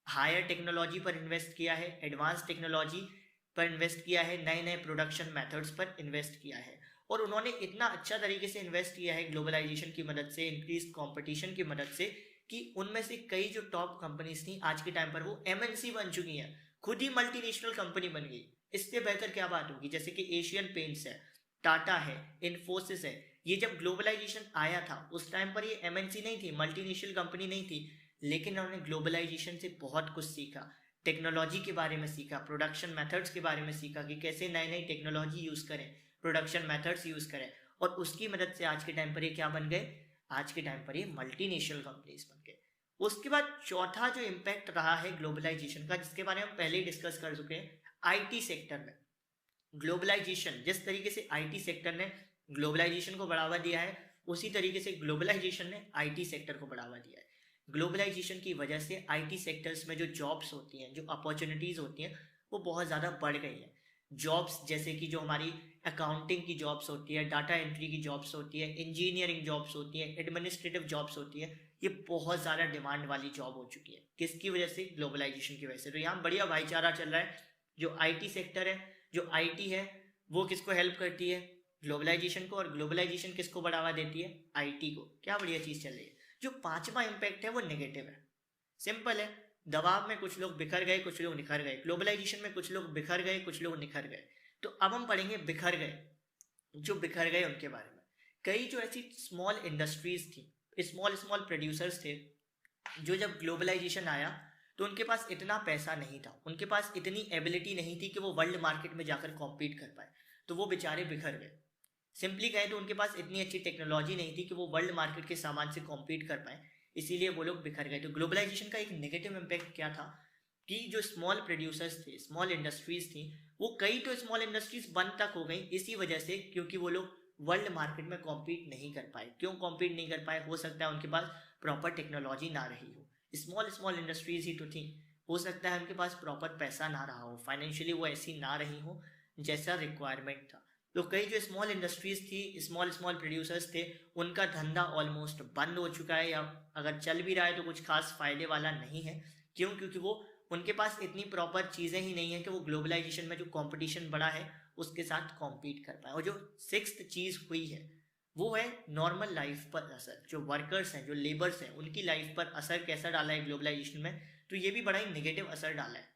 हायर टेक्नोलॉजी पर इन्वेस्ट किया है, एडवांस टेक्नोलॉजी पर इन्वेस्ट किया है, नए नए प्रोडक्शन मेथड्स पर इन्वेस्ट किया है। और उन्होंने इतना अच्छा तरीके से इन्वेस्ट किया है ग्लोबलाइजेशन की मदद से, इंक्रीज कंपटीशन की मदद से, कि उनमें से कई जो टॉप कंपनीज थी आज के टाइम पर वो एमएनसी बन चुकी हैं, खुद ही मल्टीनेशनल कंपनी बन गई। इससे बेहतर क्या बात होगी, जैसे कि एशियन पेंट्स है, टाटा है, इन्फोसिस है। ये जब ग्लोबलाइजेशन आया था उस टाइम पर ये एमएनसी नहीं थी, मल्टीनेशनल कंपनी नहीं थी, लेकिन उन्होंने ग्लोबलाइजेशन से बहुत कुछ सीखा, टेक्नोलॉजी के बारे में सीखा, प्रोडक्शन मेथड्स के बारे में सीखा कि कैसे नई नई टेक्नोलॉजी यूज़ करें, प्रोडक्शन मेथड्स यूज़ करें, और उसकी मदद से आज के टाइम पर ये क्या बन गए, आज के टाइम पर ये मल्टीनेशनल कंपनीज बन गए। उसके बाद चौथा जो इम्पैक्ट रहा है ग्लोबलाइजेशन का, जिसके बारे में हम पहले ही डिस्कस कर चुके हैं, आईटी सेक्टर में ग्लोबलाइजेशन, जिस तरीके से आईटी सेक्टर ने ग्लोबलाइजेशन को बढ़ावा दिया है, उसी तरीके से ग्लोबलाइजेशन ने आईटी सेक्टर को बढ़ावा दिया है। ग्लोबलाइजेशन की वजह से आईटी सेक्टर्स में जो जॉब्स होती हैं, जो अपॉर्चुनिटीज़ होती हैं, वो बहुत ज़्यादा बढ़ गई हैं। जॉब्स जैसे कि जो हमारी अकाउंटिंग की जॉब्स होती है, डाटा एंट्री की जॉब्स होती है, इंजीनियरिंग जॉब्स होती है, एडमिनिस्ट्रेटिव जॉब्स होती है, ये बहुत ज़्यादा डिमांड वाली जॉब हो चुकी है। किसकी वजह से, ग्लोबलाइजेशन की वजह से। तो यहाँ बढ़िया भाईचारा चल रहा है। जो आईटी सेक्टर है, जो आईटी है, वो किसको हेल्प करती है, ग्लोबलाइजेशन को, और ग्लोबलाइजेशन किसको बढ़ावा देती है, आईटी को। क्या बढ़िया चीज़ चल रही है। जो पांचवा इम्पैक्ट है वो नेगेटिव है, सिंपल है। दबाव में कुछ लोग बिखर गए, कुछ लोग निखर गए, ग्लोबलाइजेशन में कुछ लोग बिखर गए, कुछ लोग निखर गए। तो अब हम पढ़ेंगे बिखर गए, जो बिखर गए उनके बारे में। कई जो ऐसी स्मॉल इंडस्ट्रीज थी, स्मॉल स्मॉल प्रोड्यूसर्स थे, जो जब ग्लोबलाइजेशन आया तो उनके पास इतना पैसा नहीं था, उनके पास इतनी एबिलिटी नहीं थी कि वो वर्ल्ड मार्केट में जाकर कॉम्पीट कर पाए, तो वो बेचारे बिखर गए। सिंपली कहें तो उनके पास इतनी अच्छी टेक्नोलॉजी नहीं थी कि वो वर्ल्ड मार्केट के सामान से कॉम्पीट कर पाए, इसीलिए वो लोग बिखर गए। तो ग्लोबलाइजेशन का एक नेगेटिव इम्पैक्ट क्या था, कि जो स्मॉल प्रोड्यूसर्स थे, स्मॉल इंडस्ट्रीज थी, वो कई तो स्मॉल इंडस्ट्रीज बंद तक हो गई इसी वजह से, क्योंकि वो लोग वर्ल्ड मार्केट में कॉम्पीट नहीं कर पाए। क्यों कॉम्पीट नहीं कर पाए, हो सकता है उनके पास प्रॉपर टेक्नोलॉजी ना रही हो, स्मॉल स्मॉल इंडस्ट्रीज ही तो थी। हो सकता है उनके पास प्रॉपर पैसा ना रहा हो, फाइनेंशियली वो ऐसी ना रही हो जैसा रिक्वायरमेंट था। तो कई जो स्मॉल इंडस्ट्रीज थी, स्मॉल स्मॉल प्रोड्यूसर्स थे, उनका धंधा ऑलमोस्ट बंद हो चुका है, या अगर चल भी रहा है तो कुछ खास फायदे वाला नहीं है। क्यों, क्योंकि वो उनके पास इतनी प्रॉपर चीज़ें ही नहीं है कि वो ग्लोबलाइजेशन में जो कंपटीशन बढ़ा है उसके साथ कॉम्पीट कर पाए। और जो सिक्स्थ चीज़ हुई है वो है नॉर्मल लाइफ पर असर। जो वर्कर्स हैं, जो लेबर्स हैं, उनकी लाइफ पर असर कैसा डाला है ग्लोबलाइजेशन में, तो ये भी बड़ा ही नेगेटिव असर डाला है।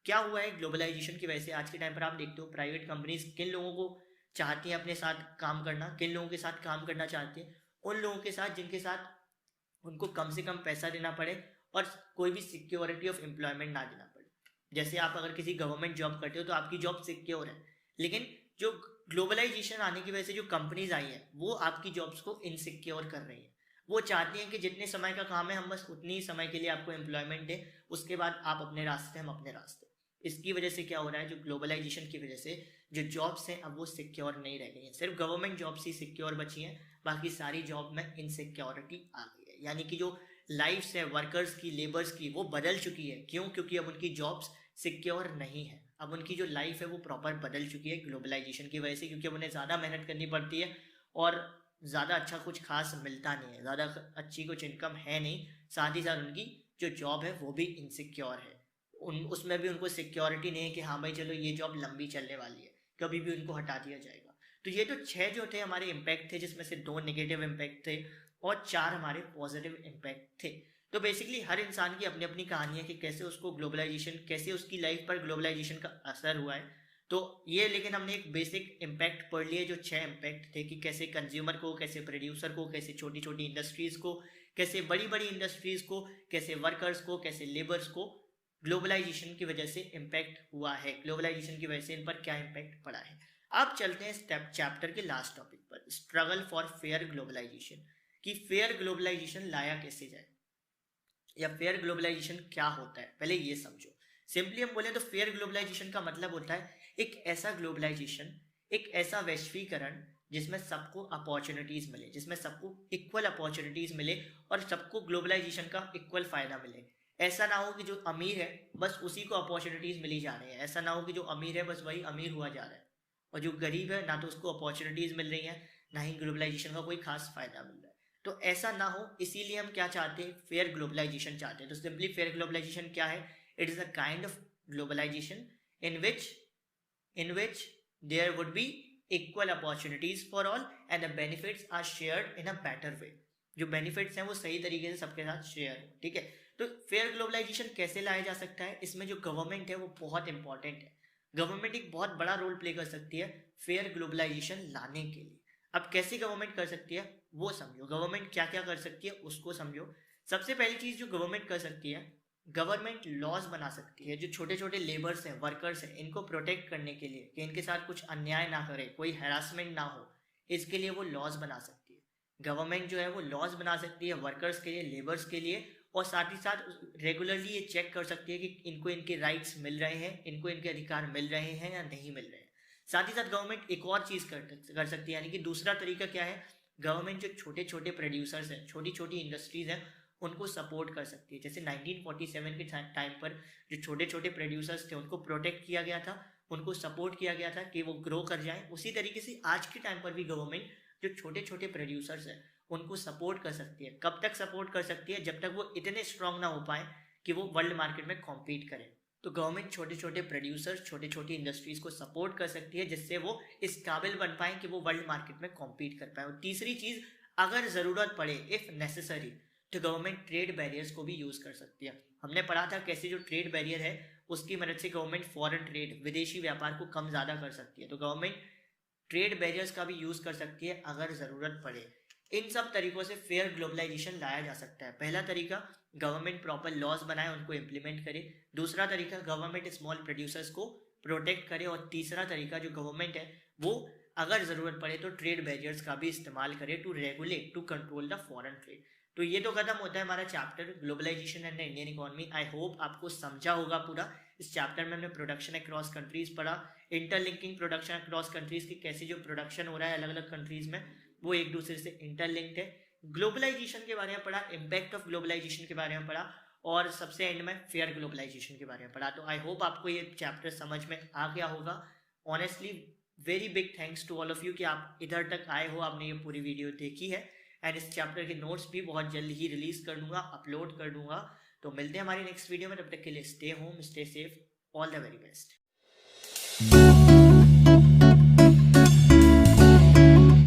क्या हुआ है ग्लोबलाइजेशन की वजह से, आज के टाइम पर आप देखते हो प्राइवेट कंपनीज किन लोगों को चाहती हैं अपने साथ काम करना, किन लोगों के साथ काम करना चाहती हैं, उन लोगों के साथ जिनके साथ उनको कम से कम पैसा देना पड़े और कोई भी सिक्योरिटी ऑफ एम्प्लॉयमेंट ना देना पड़े। जैसे आप अगर किसी गवर्नमेंट जॉब करते हो तो आपकी जॉब सिक्योर है, लेकिन जो ग्लोबलाइजेशन आने की वजह से जो कंपनीज आई हैं वो आपकी जॉब्स को इनसिक्योर कर रही हैं, वो चाहती हैं कि जितने समय का काम है हम बस उतनी ही समय के लिए आपको एम्प्लॉयमेंट दें, उसके बाद आप अपने रास्ते, हम अपने रास्ते। इसकी वजह से क्या हो रहा है, जो ग्लोबलाइजेशन की वजह से जो जॉब्स हैं अब वो सिक्योर नहीं रह गई हैं, सिर्फ गवर्नमेंट जॉब्स ही सिक्योर बची हैं, बाकी सारी जॉब में इनसिक्योरिटी आ गई है। यानी कि जो लाइफ्स है वर्कर्स की, लेबर्स की, वो बदल चुकी है। क्यों? क्योंकि अब उनकी जॉब्स सिक्योर नहीं है। अब उनकी जो लाइफ है वो प्रॉपर बदल चुकी है ग्लोबलाइजेशन की वजह से, क्योंकि अब उन्हें ज़्यादा मेहनत करनी पड़ती है और ज़्यादा अच्छा कुछ खास मिलता नहीं है, ज़्यादा अच्छी कुछ इनकम है नहीं। साथ ही साथ उनकी जो जॉब है वो भी इनसिक्योर है, उसमें भी उनको सिक्योरिटी नहीं है कि हाँ भाई चलो ये जॉब लंबी चलने वाली है, कभी भी उनको हटा दिया जाएगा। तो ये तो 6 जो थे हमारे इम्पैक्ट थे, जिसमें से 2 नेगेटिव इम्पैक्ट थे और 4 हमारे पॉजिटिव इम्पैक्ट थे। तो बेसिकली हर इंसान की अपनी अपनी कहानी है कि कैसे उसको ग्लोबलाइजेशन, कैसे उसकी लाइफ पर ग्लोबलाइजेशन का असर हुआ है। तो ये, लेकिन हमने एक बेसिक इम्पैक्ट पढ़ लिए जो 6 इम्पैक्ट थे, कि कैसे कंज्यूमर को, कैसे प्रोड्यूसर को, कैसे छोटी छोटी इंडस्ट्रीज़ को, कैसे बड़ी बड़ी इंडस्ट्रीज़ को, कैसे वर्कर्स को, कैसे लेबर्स को ग्लोबलाइजेशन की वजह से इम्पैक्ट हुआ है, ग्लोबलाइजेशन की वजह से इन पर क्या इम्पैक्ट पड़ा है। अब चलते हैं स्टेप चैप्टर के लास्ट टॉपिक पर, स्ट्रगल फॉर फेयर ग्लोबलाइजेशन, कि फेयर ग्लोबलाइजेशन लाया कैसे जाए या फेयर ग्लोबलाइजेशन क्या होता है, पहले ये समझो। सिंपली हम बोले तो फेयर ग्लोबलाइजेशन का मतलब होता है एक ऐसा ग्लोबलाइजेशन, एक ऐसा वैश्वीकरण जिसमें सबको अपॉर्चुनिटीज मिले, जिसमें सबको इक्वल अपॉर्चुनिटीज मिले और सबको ग्लोबलाइजेशन का इक्वल फायदा मिले। ऐसा ना हो कि जो अमीर है बस उसी को अपॉर्चुनिटीज मिली जा रही है, ऐसा ना हो कि जो अमीर है बस वही अमीर हुआ जा रहा है और जो गरीब है ना तो उसको अपॉर्चुनिटीज मिल रही है, ना ही ग्लोबलाइजेशन का कोई खास फायदा मिल रहा है। तो ऐसा ना हो, इसीलिए हम क्या चाहते हैं, फेयर ग्लोबलाइजेशन चाहते हैं। तो सिंपली फेयर ग्लोबलाइजेशन क्या है? It is a kind of globalisation in which there would be equal opportunities for all and the benefits are shared in a better way. जो बेनिफिट्स हैं वो सही तरीके से सबके साथ शेयर हो, ठीक है। तो फेयर ग्लोबलाइजेशन कैसे लाया जा सकता है? इसमें जो गवर्नमेंट है वो बहुत इंपॉर्टेंट है। गवर्नमेंट एक बहुत बड़ा रोल प्ले कर सकती है फेयर ग्लोबलाइजेशन लाने के लिए। अब कैसे गवर्नमेंट कर सकती है वो समझो, गवर्नमेंट क्या क्या कर सकती है उसको समझो। सबसे पहली चीज जो गवर्नमेंट कर सकती है, गवर्नमेंट लॉज बना सकती है। जो छोटे छोटे लेबर्स हैं, वर्कर्स हैं, इनको प्रोटेक्ट करने के लिए कि इनके साथ कुछ अन्याय ना करे, कोई हैरासमेंट ना हो, इसके लिए वो लॉज बना सकती है। गवर्नमेंट जो है वो लॉज बना सकती है वर्कर्स के लिए, लेबर्स के लिए, और साथ ही साथ रेगुलरली ये चेक कर सकती है कि इनको इनके राइट्स मिल रहे हैं, इनको इनके अधिकार मिल रहे हैं या नहीं मिल रहे हैं। साथ ही साथ गवर्नमेंट एक और चीज़ कर सकती है, यानी कि दूसरा तरीका क्या है, गवर्नमेंट जो छोटे छोटे प्रोड्यूसर्स हैं, छोटी छोटी इंडस्ट्रीज हैं, उनको सपोर्ट कर सकती है। जैसे 1947 के टाइम पर जो छोटे छोटे प्रोड्यूसर्स थे उनको प्रोटेक्ट किया गया था, उनको सपोर्ट किया गया था कि वो ग्रो कर जाएं। उसी तरीके से आज के टाइम पर भी गवर्नमेंट जो छोटे छोटे प्रोड्यूसर्स हैं उनको सपोर्ट कर सकती है। कब तक सपोर्ट कर सकती है? जब तक वो इतने स्ट्रांग ना हो पाए कि वो वर्ल्ड मार्केट में कॉम्पीट करें। तो गवर्नमेंट छोटे छोटे प्रोड्यूसर्स, छोटी छोटी इंडस्ट्रीज को सपोर्ट कर सकती है जिससे वो इस काबिल बन पाए कि वो वर्ल्ड मार्केट में कॉम्पीट कर पाए। और तीसरी चीज, अगर जरूरत पड़े, इफ नेसेसरी, तो गवर्नमेंट ट्रेड बैरियर्स को भी यूज कर सकती है। हमने पढ़ा था कैसे जो ट्रेड बैरियर है उसकी मदद से गवर्नमेंट फॉरेन ट्रेड, विदेशी व्यापार को कम ज्यादा कर सकती है। तो गवर्नमेंट ट्रेड बैरियर्स का भी यूज कर सकती है अगर जरूरत पड़े। इन सब तरीकों से फेयर ग्लोबलाइजेशन लाया जा सकता है। पहला तरीका, गवर्नमेंट प्रॉपर लॉज बनाए, उनको इम्प्लीमेंट करे। दूसरा तरीका, गवर्नमेंट स्मॉल प्रोड्यूसर्स को प्रोटेक्ट करे। और तीसरा तरीका, जो गवर्नमेंट है वो अगर जरूरत पड़े तो ट्रेड बैरियर्स का भी इस्तेमाल करे to regulate, to control the foreign trade. तो ये तो खत्म होता है हमारा chapter globalisation and the Indian economy. I hope आपको समझा होगा पूरा। इस चैप्टर में हमने प्रोडक्शन अक्रॉस कंट्रीज पढ़ा, इंटरलिंकिंग प्रोडक्शन अक्रॉस कंट्रीज की, कैसे जो प्रोडक्शन हो रहा है अलग अलग कंट्रीज में वो एक दूसरे से इंटरलिंक्ड है। ग्लोबलाइजेशन के बारे में पढ़ा, इम्पैक्ट ऑफ ग्लोबलाइजेशन के बारे में पढ़ा, और सबसे एंड में फेयर ग्लोबलाइजेशन के बारे में पढ़ा। तो आई होप आपको ये चैप्टर समझ में आ गया होगा। Honestly very big thanks to all of you कि आप इधर तक आए हो, आपने ये पूरी वीडियो देखी है। एंड इस चैप्टर के नोट्स भी बहुत जल्द ही रिलीज कर दूंगा, अपलोड कर दूंगा। तो मिलते हैं हमारी नेक्स्ट वीडियो में, तब तक के लिए stay home, stay safe, all the very best.